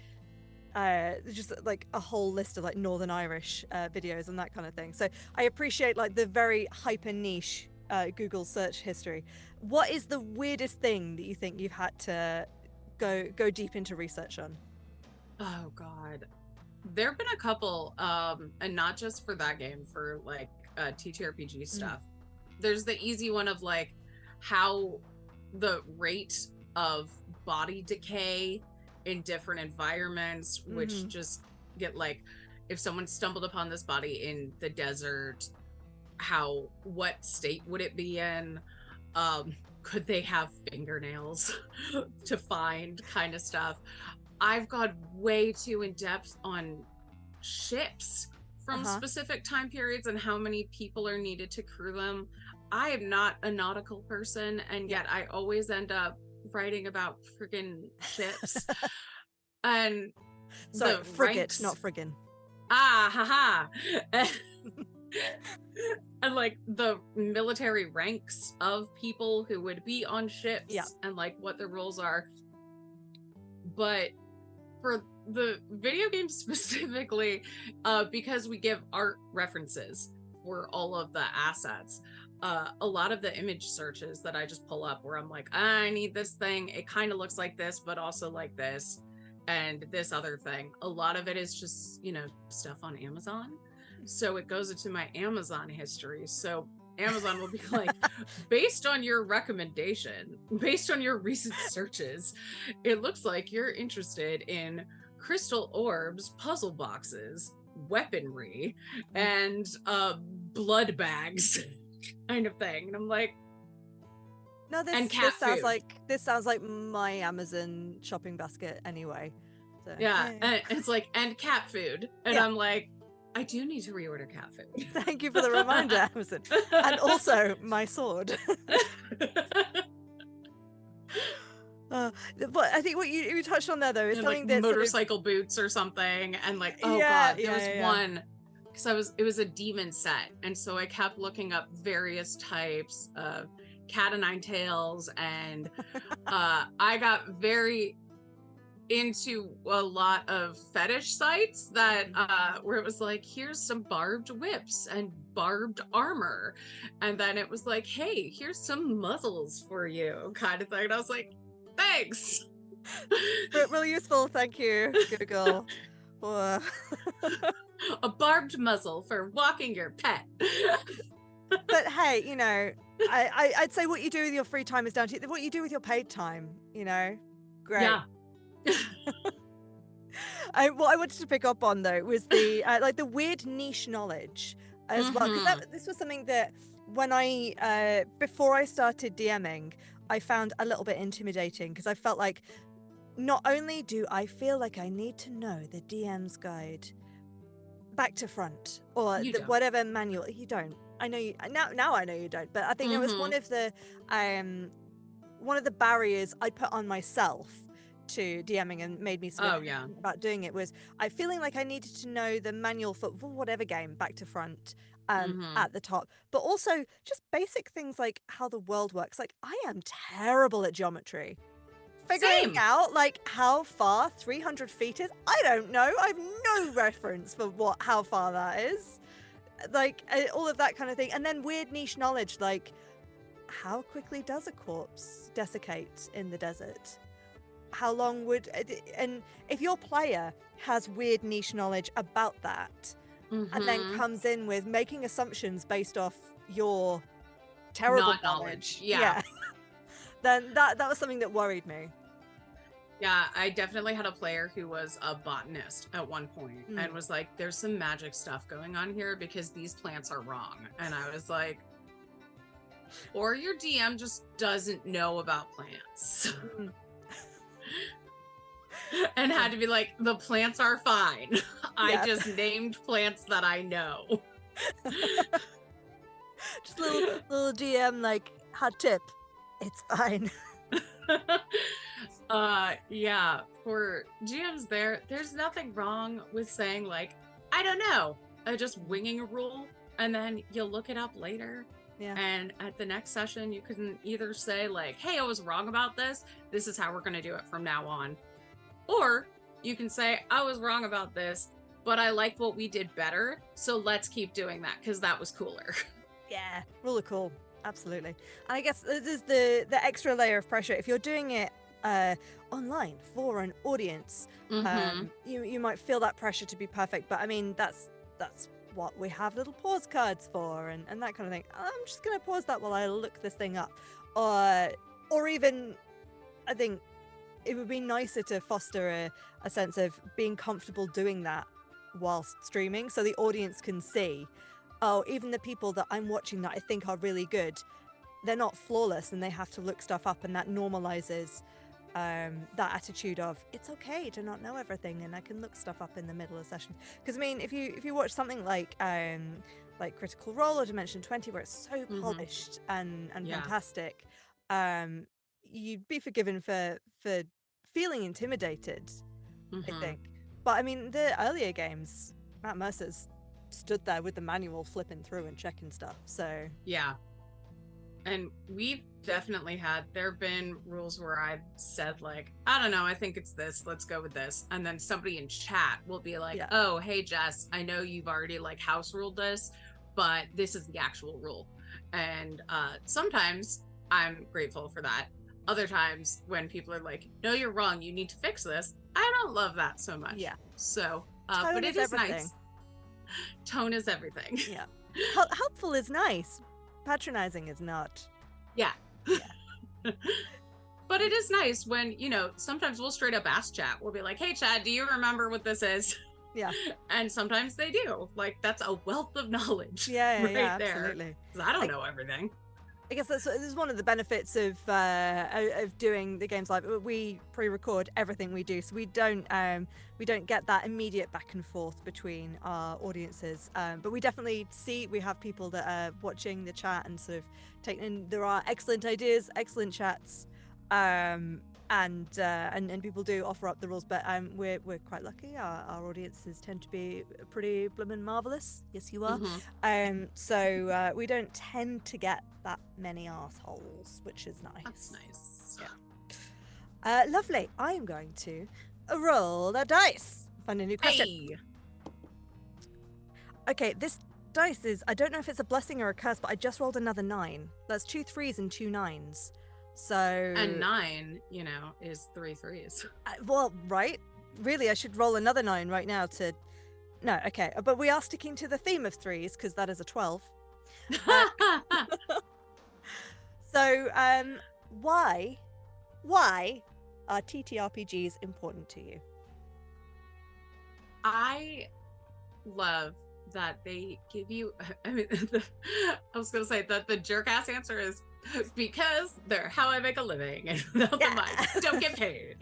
Speaker 1: just like a whole list of like Northern Irish videos and that kind of thing. So I appreciate like the very hyper niche Google search history. What is the weirdest thing that you think you've had to go deep into research on?
Speaker 2: Oh God, there have been a couple, and not just for that game, for like TTRPG stuff. There's the easy one of like how the rate of body decay in different environments, which just get like, if someone stumbled upon this body in the desert, what state would it be in? Could they have fingernails to find, kind of stuff. I've gone way too in depth on ships from specific time periods and how many people are needed to crew them. I am not a nautical person, and yet I always end up writing about friggin' ships. And
Speaker 1: sorry, frigate, not friggin'.
Speaker 2: Haha. And like the military ranks of people who would be on ships, and like what the roles are. But for the video game specifically, because we give art references for all of the assets, a lot of the image searches that I just pull up where I'm like, I need this thing, it kind of looks like this but also like this and this other thing, a lot of it is just, you know, stuff on Amazon. So it goes into my Amazon history. So Amazon will be like, based on your recommendation, based on your recent searches, it looks like you're interested in crystal orbs, puzzle boxes, weaponry, and blood bags kind of thing. And I'm like,
Speaker 1: no, this sounds like my Amazon shopping basket anyway. So,
Speaker 2: yeah. And it's like, and cat food. And I'm like, I do need to reorder cat food.
Speaker 1: Thank you for the reminder, Amazon. And also my sword. But I think what you touched on there though is something
Speaker 2: like
Speaker 1: that
Speaker 2: motorcycle sort of boots or something, and like there was one because it was a demon set, and so I kept looking up various types of cat o' nine tails, and I got very into a lot of fetish sites that where it was like, here's some barbed whips and barbed armor, and then it was like, hey, here's some muzzles for you kind of thing, and I was like, thanks.
Speaker 1: Really useful, thank you, Google.
Speaker 2: A barbed muzzle for walking your pet.
Speaker 1: But hey, you know, I'd say what you do with your free time is down to what you do with your paid time, you know. Great.
Speaker 2: Yeah.
Speaker 1: What I wanted to pick up on though was the like the weird niche knowledge as well, because this was something that when I before I started DMing, I found a little bit intimidating, because I felt like not only do I feel like I need to know the DM's guide back to front or whatever manual, you don't. I know you now I know you don't, but I think it was one of the one of the barriers I put on myself to DMing and made me sort of about doing it was I feeling like I needed to know the manual for whatever game back to front at the top, but also just basic things like how the world works. Like, I am terrible at geometry. Figuring out like how far 300 feet is, I don't know. I have no reference for how far that is. Like all of that kind of thing. And then weird niche knowledge, like how quickly does a corpse desiccate in the desert? How long would, and if your player has weird niche knowledge about that and then comes in with making assumptions based off your terrible knowledge, then that was something that worried me.
Speaker 2: Yeah, I definitely had a player who was a botanist at one point and was like, there's some magic stuff going on here because these plants are wrong. And I was like, or your DM just doesn't know about plants. And had to be like, the plants are fine. I just named plants that I know.
Speaker 1: Just little DM like, hot tip, it's fine.
Speaker 2: Yeah, for GMs there's nothing wrong with saying like, I don't know, just winging a rule, and then you'll look it up later. Yeah. And at the next session, you can either say like, hey, I was wrong about this. This is how we're going to do it from now on. Or you can say, I was wrong about this, but I like what we did better. So let's keep doing that because that was cooler. Yeah,
Speaker 1: really cool. Absolutely. And I guess this is the extra layer of pressure. If you're doing it online for an audience, you might feel that pressure to be perfect. But I mean, that's what we have little pause cards for and that kind of thing. I'm just going to pause that while I look this thing up. Or even, I think it would be nicer to foster a sense of being comfortable doing that whilst streaming so the audience can see, oh, even the people that I'm watching that I think are really good, they're not flawless and they have to look stuff up, and that normalizes that attitude of it's okay to not know everything and I can look stuff up in the middle of the session. Because I mean, if you watch something like Critical Role or Dimension 20 where it's so polished and fantastic, you'd be forgiven for feeling intimidated, I think. But I mean, the earlier games, Matt Mercer's stood there with the manual flipping through and checking stuff, so yeah.
Speaker 2: And we've definitely there have been rules where I've said like, I don't know, I think it's this, let's go with this, and then somebody in chat will be like, oh, hey Jess, I know you've already like house ruled this, but this is the actual rule. And sometimes I'm grateful for that. Other times when people are like, no, you're wrong, you need to fix this, I don't love that so much. Yeah. So but it is nice. Tone is everything.
Speaker 1: Yeah. Helpful is nice. Patronizing is not.
Speaker 2: Yeah. But it is nice when, sometimes we'll straight up ask chat. We'll be like, hey Chad, do you remember what this is? Yeah. And sometimes they do. Like, that's a wealth of knowledge. Yeah, right there. Absolutely. I don't know everything.
Speaker 1: I guess this is one of the benefits of doing the games live. We pre-record everything we do, so we don't get that immediate back and forth between our audiences. But we definitely we have people that are watching the chat and sort of taking. There are excellent ideas, excellent chats, and people do offer up the rules. But we're quite lucky. Our audiences tend to be pretty bloomin' marvelous. Yes, you are. So we don't tend to get that many assholes, which is nice.
Speaker 2: That's nice.
Speaker 1: Yeah. Lovely. I am going to roll the dice. Find a new question. Hey. Okay, this dice is, I don't know if it's a blessing or a curse, but I just rolled another 9. That's 2 3s and 2 9s. So.
Speaker 2: And 9, is 3 3s.
Speaker 1: Well, right. Really, I should roll another 9 right now to. No, okay. But we are sticking to the theme of 3s because that is a 12. So, why are TTRPGs important to you?
Speaker 2: I love that they give you, I was going to say that the jerk-ass answer is because they're how I make a living and without them I don't get paid.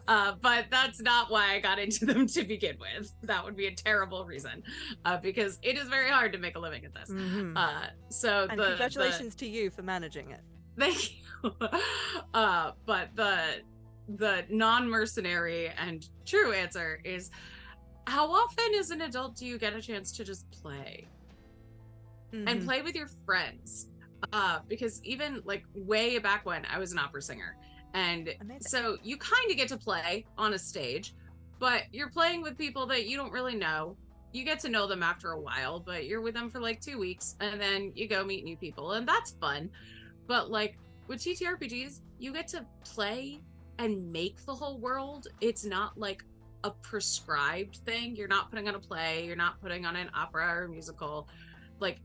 Speaker 2: But that's not why I got into them to begin with. That would be a terrible reason because it is very hard to make a living at this. So
Speaker 1: and congratulations to you for managing it.
Speaker 2: Thank you. But the non-mercenary and true answer is, how often as an adult do you get a chance to just play and play with your friends? Because even like way back when I was an opera singer, and
Speaker 1: Amazing.
Speaker 2: so you kind of get to play on a stage, but you're playing with people that you don't really know. You get to know them after a while, but you're with them for like 2 weeks, and then you go meet new people, and that's fun. But like with TTRPGs, you get to play and make the whole world. It's not like a prescribed thing. You're not putting on a play, you're not putting on an opera or a musical. Like,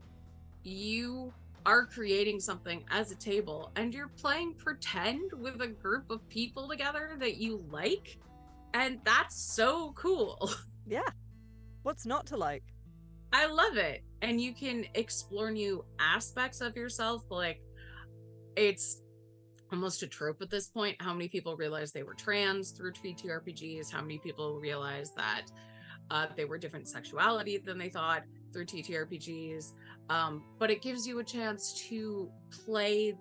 Speaker 2: you are creating something as a table, and you're playing pretend with a group of people together that you like, and that's so cool.
Speaker 1: Yeah. What's not to like?
Speaker 2: I love it. And you can explore new aspects of yourself. Like, it's almost a trope at this point how many people realize they were trans through TTRPGs, how many people realize that they were different sexuality than they thought through TTRPGs. But it gives you a chance to play,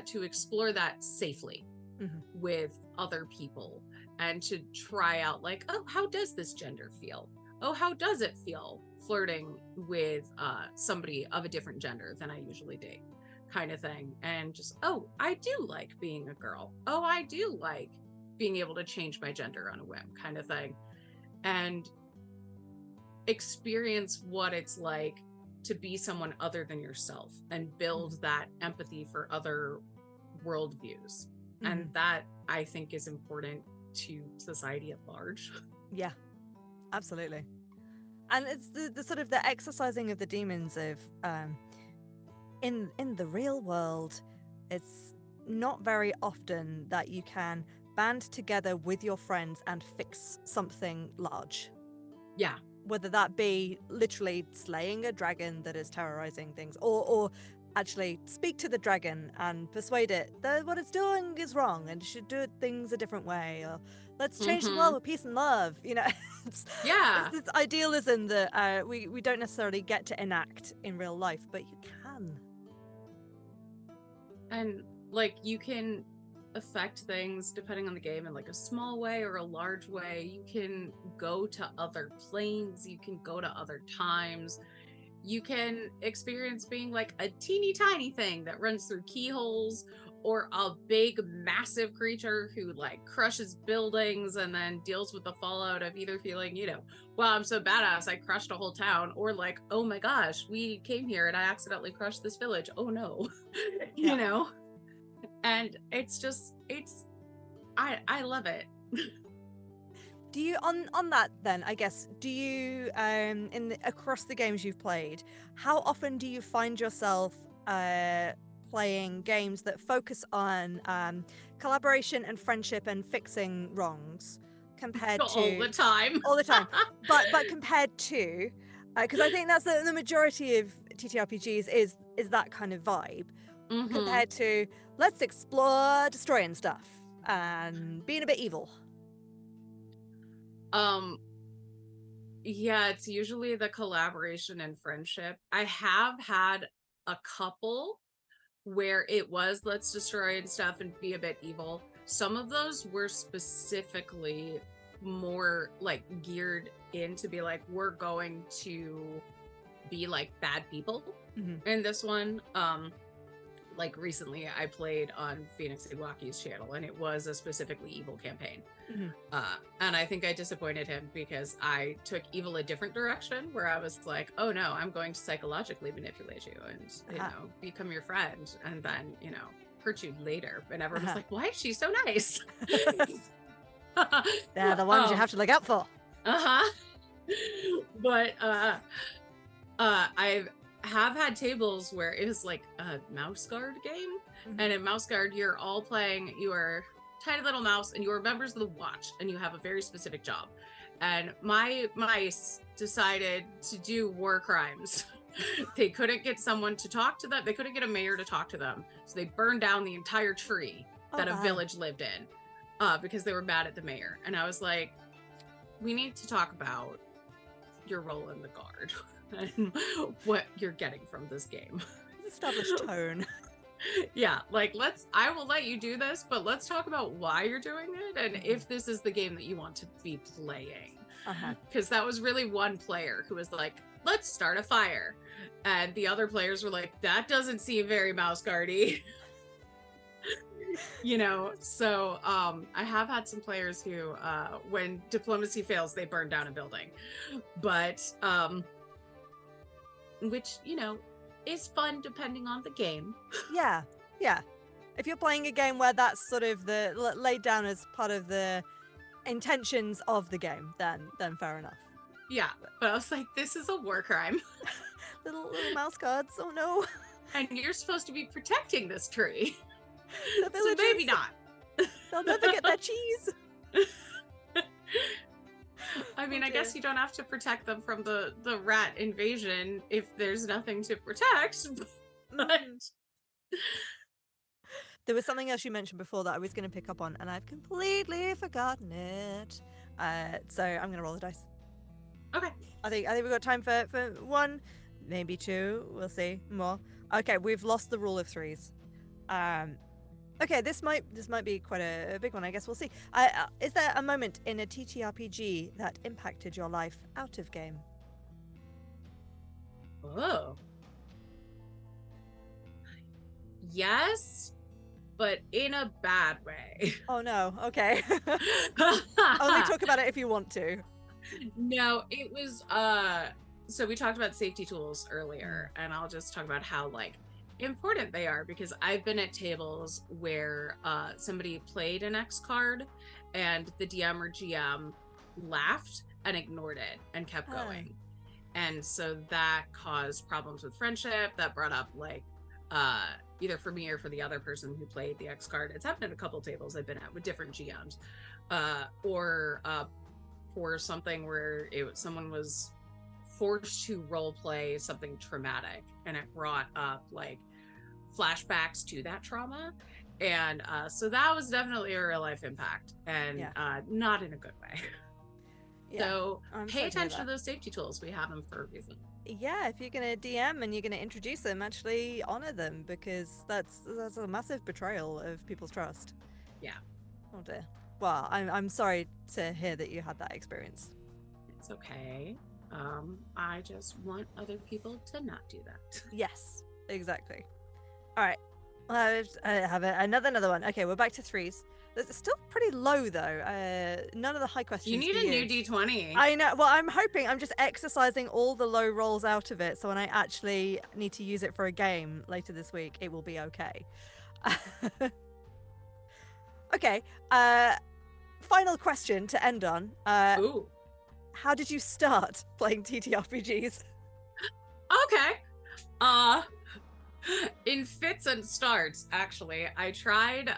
Speaker 2: to explore that safely with other people, and to try out like, oh, how does this gender feel? Oh, how does it feel flirting with somebody of a different gender than I usually date, kind of thing. And just, oh, I do like being a girl. Oh, I do like being able to change my gender on a whim, kind of thing. And experience what it's like to be someone other than yourself, and build that empathy for other worldviews. And that, I think, is important to society at large.
Speaker 1: Yeah, absolutely. And it's the sort of the exercising of the demons of in the real world, it's not very often that you can band together with your friends and fix something large.
Speaker 2: Yeah.
Speaker 1: Whether that be literally slaying a dragon that is terrorizing things, or actually speak to the dragon and persuade it that what it's doing is wrong and should do things a different way, or let's change the world with peace and love. You know, it's this idealism that we don't necessarily get to enact in real life, but you can.
Speaker 2: And like, you can affect things depending on the game in like a small way or a large way. You can go to other planes, you can go to other times, you can experience being like a teeny tiny thing that runs through keyholes, or a big massive creature who like crushes buildings and then deals with the fallout of either feeling, you know, wow, I'm so badass, I crushed a whole town, or like, oh my gosh, we came here and I accidentally crushed this village, oh no. You know. And it's just, I love it.
Speaker 1: Do you, on that then, I guess, do you across the games you've played, how often do you find yourself playing games that focus on collaboration and friendship and fixing wrongs compared to
Speaker 2: all the time?
Speaker 1: but compared to, because I think that's the majority of TTRPGs is that kind of vibe, compared to let's explore destroying stuff and being a bit evil.
Speaker 2: Yeah, it's usually the collaboration and friendship. I have had a couple where it was let's destroy and stuff and be a bit evil. Some of those were specifically more like geared in to be like, we're going to be like bad people. And this one, like recently I played on Phoenix Iwaki's channel, and it was a specifically evil campaign. And I think I disappointed him because I took evil a different direction, where I was like, oh no, I'm going to psychologically manipulate you and, you know, become your friend, and then, you know, hurt you later. And everyone was like, why is she so nice?
Speaker 1: They're the ones you have to look out for.
Speaker 2: But I have had tables where it was like a mouse guard game, and in mouse guard you're all playing, you are tiny little mouse and you are members of the watch, and you have a very specific job. And my mice decided to do war crimes. They couldn't get someone to talk to them, they couldn't get a mayor to talk to them, so they burned down the entire tree that a village lived in, because they were mad at the mayor. And I was like, we need to talk about your role in the guard and what you're getting from this game.
Speaker 1: Established tone.
Speaker 2: Yeah, like I will let you do this, but let's talk about why you're doing it and if this is the game that you want to be playing. Because that was really one player who was like, let's start a fire. And the other players were like, that doesn't seem very mouse guardy. So I have had some players who when diplomacy fails, they burn down a building. But which, is fun depending on the game.
Speaker 1: Yeah. If you're playing a game where that's sort of laid down as part of the intentions of the game, then fair enough.
Speaker 2: Yeah, but I was like, this is a war crime.
Speaker 1: little mouse guards, oh no.
Speaker 2: And you're supposed to be protecting this tree.
Speaker 1: The
Speaker 2: so maybe not.
Speaker 1: They'll never get their cheese.
Speaker 2: I mean, I guess you don't have to protect them from the rat invasion if there's nothing to protect. But
Speaker 1: there was something else you mentioned before that I was going to pick up on, and I've completely forgotten it. So I'm going to roll the dice.
Speaker 2: Okay.
Speaker 1: I think we've got time for one, maybe two. We'll see more. Okay, we've lost the rule of threes. Okay, this might be quite a big one. I guess we'll see. Is there a moment in a TTRPG that impacted your life out of game?
Speaker 2: Oh. Yes, but in a bad way.
Speaker 1: Oh no. Okay. Only talk about it if you want to.
Speaker 2: No, it was so we talked about safety tools earlier, and I'll just talk about how important they are, because I've been at tables where somebody played an X card and the DM or GM laughed and ignored it and kept going. And so that caused problems with friendship. That brought up either for me or for the other person who played the X card. It's happened at a couple tables I've been at with different GMs, or for something where someone was forced to role play something traumatic, and it brought up flashbacks to that trauma. And so that was definitely a real life impact, and not in a good way. So pay attention to those safety tools. We have them for a reason.
Speaker 1: Yeah, if you're going to DM and you're going to introduce them, actually honor them, because that's a massive betrayal of people's trust.
Speaker 2: Yeah.
Speaker 1: Oh dear. Well, I'm sorry to hear that you had that experience. It's
Speaker 2: okay. I just want other people to not do that.
Speaker 1: Yes, exactly. All right. I have another one. Okay, we're back to threes. It's still pretty low though. None of the high questions.
Speaker 2: You need a new D20.
Speaker 1: I know. Well, I'm just exercising all the low rolls out of it, so when I actually need to use it for a game later this week, it will be okay. Okay. Final question to end on.
Speaker 2: Ooh.
Speaker 1: How did you start playing TTRPGs?
Speaker 2: Okay. In fits and starts, actually. I tried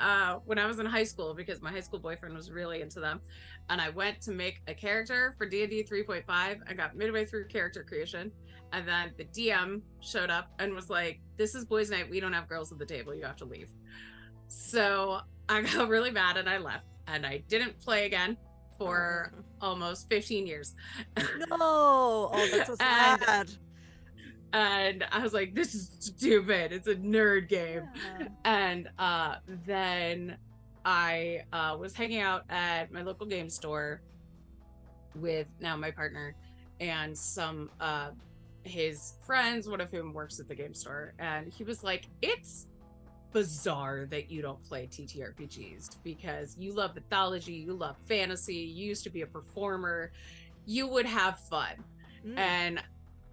Speaker 2: when I was in high school, because my high school boyfriend was really into them, and I went to make a character for D&D 3.5. I got midway through character creation, and then the DM showed up and was like, this is boys' night, we don't have girls at the table, you have to leave. So I got really mad and I left, and I didn't play again for almost 15 years.
Speaker 1: No. Oh, that's so sad.
Speaker 2: And I was like, this is stupid. It's a nerd game. Yeah. And then I was hanging out at my local game store with now my partner and some his friends, one of whom works at the game store. And he was like, it's bizarre that you don't play TTRPGs, because you love mythology, you love fantasy, you used to be a performer, you would have fun. And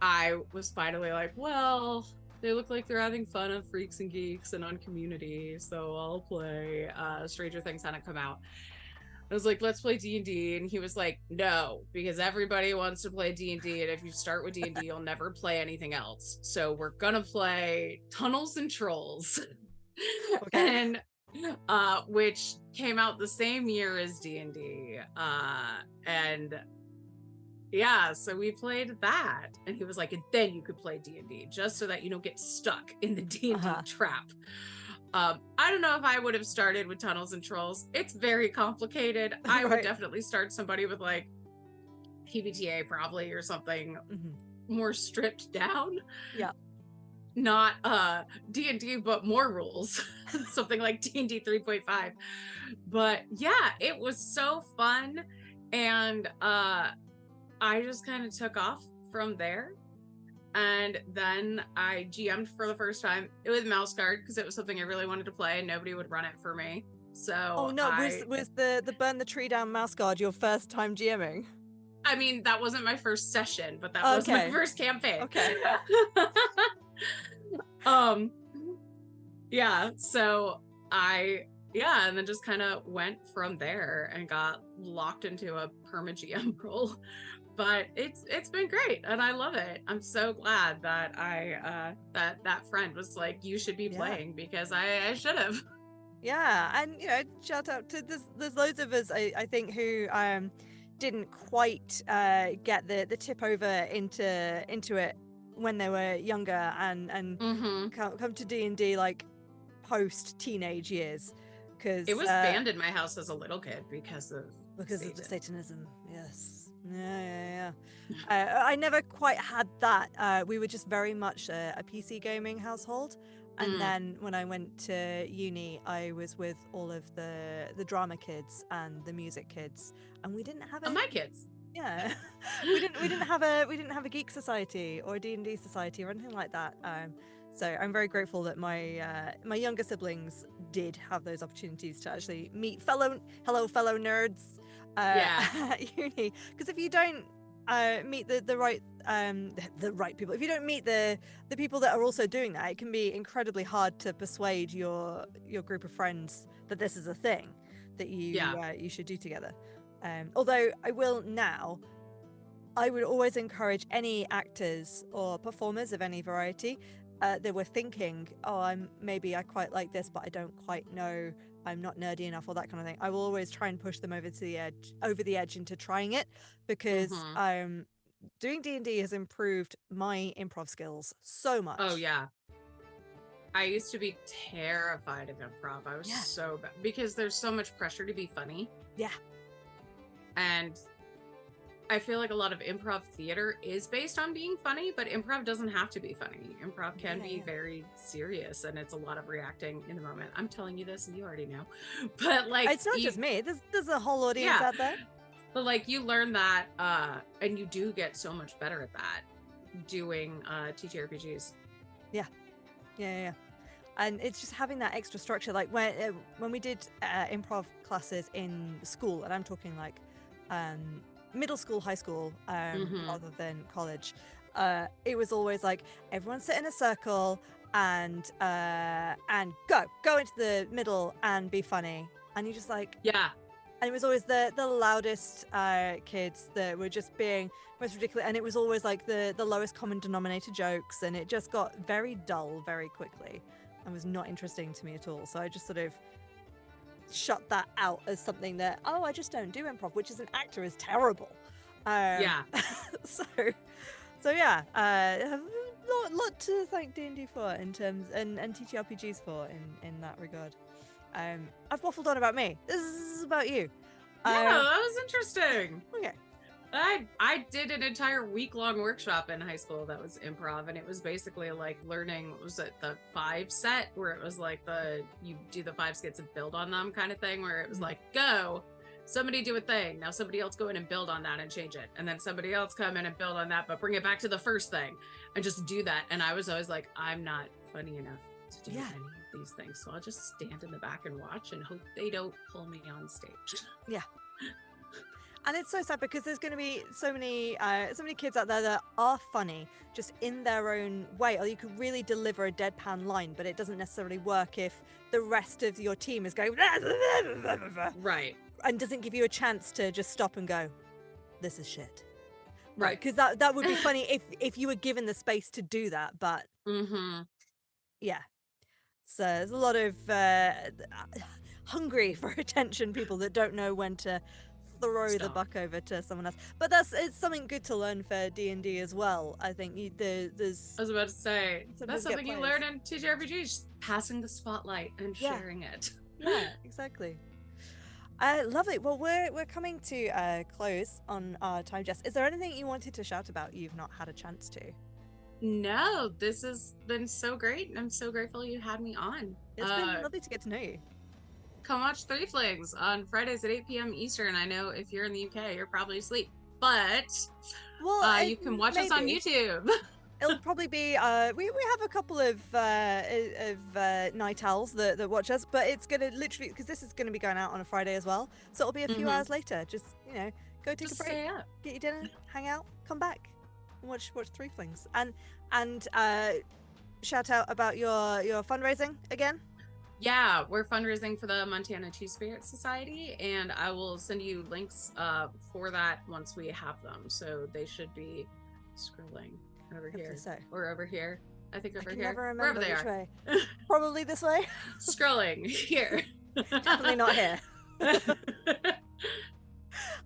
Speaker 2: I was finally like, well, they look like they're having fun on Freaks and Geeks and on Community, so I'll play. Stranger Things hadn't come out. I was like, let's play D&D, and he was like, no, because everybody wants to play D&D, and if you start with D&D, you'll never play anything else. So we're gonna play Tunnels and Trolls. Okay. And which came out the same year as D&D. And yeah, so we played that, and he was like, and then you could play D&D, just so that you don't get stuck in the D&D trap. I don't know if I would have started with Tunnels and Trolls. It's very complicated. I would definitely start somebody with PBTA probably, or something more stripped down.
Speaker 1: Yeah.
Speaker 2: not D&D, but more rules. Something like D&D 3.5. But yeah, it was so fun. And I just kind of took off from there. And then I GM'd for the first time with Mouse Guard because it was something I really wanted to play and nobody would run it for me.
Speaker 1: Oh
Speaker 2: So
Speaker 1: no, was the burn the tree down mouse guard your first time GMing?
Speaker 2: I mean, that wasn't my first session, but that was my
Speaker 1: Okay.
Speaker 2: first campaign.
Speaker 1: Okay.
Speaker 2: Yeah, so and then just kind of went from there and got locked into a perma GM role. But it's been great and I love it. I'm so glad that I that friend was like, you should be playing, because I should have.
Speaker 1: Yeah, and you know, shout out to there's loads of us I think who didn't quite get the tip over into it when they were younger and come to D&D like post teenage years, because
Speaker 2: It was banned in my house as a little kid because of
Speaker 1: the Satanism. Yes. Yeah. I never quite had that. We were just very much a PC gaming household. And then when I went to uni, I was with all of the drama kids and the music kids, and we didn't have
Speaker 2: my kids.
Speaker 1: Yeah, we didn't have a geek society or a D&D society or anything like that. So I'm very grateful that my my younger siblings did have those opportunities to actually meet fellow nerds at uni. Because if you don't meet the right people, if you don't meet the people that are also doing that, it can be incredibly hard to persuade your group of friends that this is a thing that you should do together. Although I would always encourage any actors or performers of any variety that were thinking, oh, I quite like this, but I don't quite know, I'm not nerdy enough, or that kind of thing. I will always try and push them over the edge into trying it, because doing D&D has improved my improv skills so much.
Speaker 2: Oh yeah. I used to be terrified of improv. I was so bad because there's so much pressure to be funny.
Speaker 1: Yeah.
Speaker 2: And I feel like a lot of improv theater is based on being funny, but improv doesn't have to be funny. Improv can be very serious, and it's a lot of reacting in the moment. I'm telling you this and you already know. But like,
Speaker 1: it's not just me. There's a whole audience out there.
Speaker 2: But like, you learn that and you do get so much better at that doing TTRPGs.
Speaker 1: Yeah. And it's just having that extra structure. Like when we did improv classes in school, and I'm talking like middle school, high school, rather than college, it was always like everyone sit in a circle and go into the middle and be funny. And you're just like, and it was always the loudest kids that were just being most ridiculous, and it was always like the lowest common denominator jokes, and it just got very dull very quickly and was not interesting to me at all. So I just sort of shut that out as something that, I just don't do improv, which as an actor is terrible. So yeah, a lot to thank D&D for in terms and TTRPGs for in that regard. I've waffled on about me. This is about you.
Speaker 2: That was interesting.
Speaker 1: Okay.
Speaker 2: I did an entire week-long workshop in high school that was improv, and it was basically like learning, was it the 5 set, where it was like you do the 5 skits and build on them kind of thing, where it was like, go, somebody do a thing, now somebody else go in and build on that and change it, and then somebody else come in and build on that, but bring it back to the first thing and just do that. And I was always like, I'm not funny enough to do any of these things, so I'll just stand in the back and watch and hope they don't pull me on stage.
Speaker 1: Yeah. And it's so sad because there's going to be so many kids out there that are funny just in their own way, or you could really deliver a deadpan line, but it doesn't necessarily work if the rest of your team is going
Speaker 2: right,
Speaker 1: and doesn't give you a chance to just stop and go, this is shit.
Speaker 2: Right.
Speaker 1: Because that would be funny if you were given the space to do that, but yeah. So there's a lot of hungry for attention people that don't know when to throw the buck over to someone else. But it's something good to learn for D&D as well. I think there's...
Speaker 2: I was about to say, that's something you learn in TTRPGs, passing the spotlight and sharing it.
Speaker 1: Yeah, exactly. Lovely. Well, we're coming to close on our time, Jess. Is there anything you wanted to shout about you've not had a chance to?
Speaker 2: No, this has been so great, and I'm so grateful you had me on.
Speaker 1: It's been lovely to get to know you.
Speaker 2: Come watch Threeflings on Fridays at 8 p.m. Eastern. I know if you're in the UK, you're probably asleep, but you can watch us on YouTube.
Speaker 1: It'll probably be we have a couple of night owls that watch us, but it's gonna literally, because this is gonna be going out on a Friday as well, so it'll be a few hours later. Just go take a break, get your dinner, hang out, come back, and watch Threeflings, and shout out about your fundraising again.
Speaker 2: Yeah, we're fundraising for the Montana Two Spirit Society, and I will send you links for that once we have them. So they should be scrolling over here or over here. I think over
Speaker 1: I can
Speaker 2: here.
Speaker 1: Never remember
Speaker 2: wherever they
Speaker 1: which way. Probably this way.
Speaker 2: Scrolling here.
Speaker 1: Definitely not here.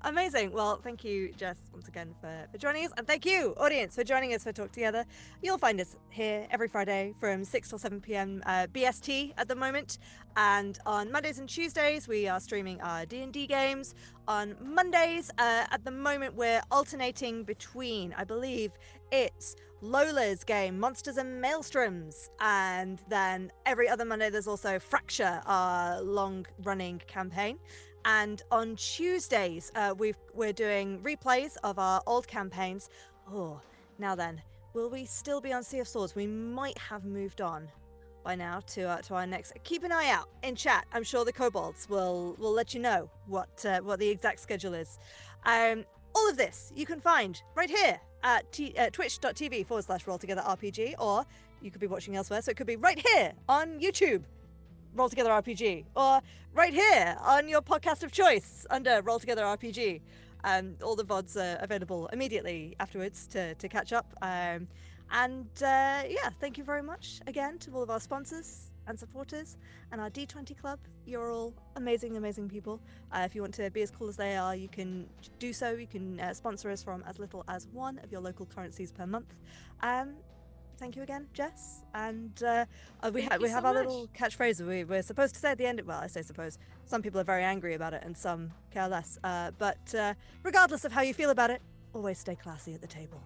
Speaker 1: Amazing. Well, thank you, Jess, once again for joining us. And thank you, audience, for joining us for Talk Together. You'll find us here every Friday from 6 till 7 p.m. BST at the moment. And on Mondays and Tuesdays, we are streaming our D&D games. On Mondays, at the moment, we're alternating between, I believe, it's Lola's game, Monsters and Maelstroms. And then every other Monday, there's also Fracture, our long-running campaign. And on Tuesdays, we're doing replays of our old campaigns. Oh, now then, will we still be on Sea of Swords? We might have moved on by now to our next. Keep an eye out in chat. I'm sure the kobolds will let you know what the exact schedule is. All of this you can find right here at twitch.tv/rolltogetherrpg, or you could be watching elsewhere, so it could be right here on YouTube. Roll Together RPG, or right here on your podcast of choice under Roll Together RPG. All the VODs are available immediately afterwards to catch up. Thank you very much again to all of our sponsors and supporters and our D20 Club. You're all amazing, amazing people. If you want to be as cool as they are, you can do so. You can sponsor us from as little as one of your local currencies per month. Thank you again, Jess. And we have our little catchphrase we're supposed to say at the end. Well, I say suppose. Some people are very angry about it and some care less. But regardless of how you feel about it, always stay classy at the table.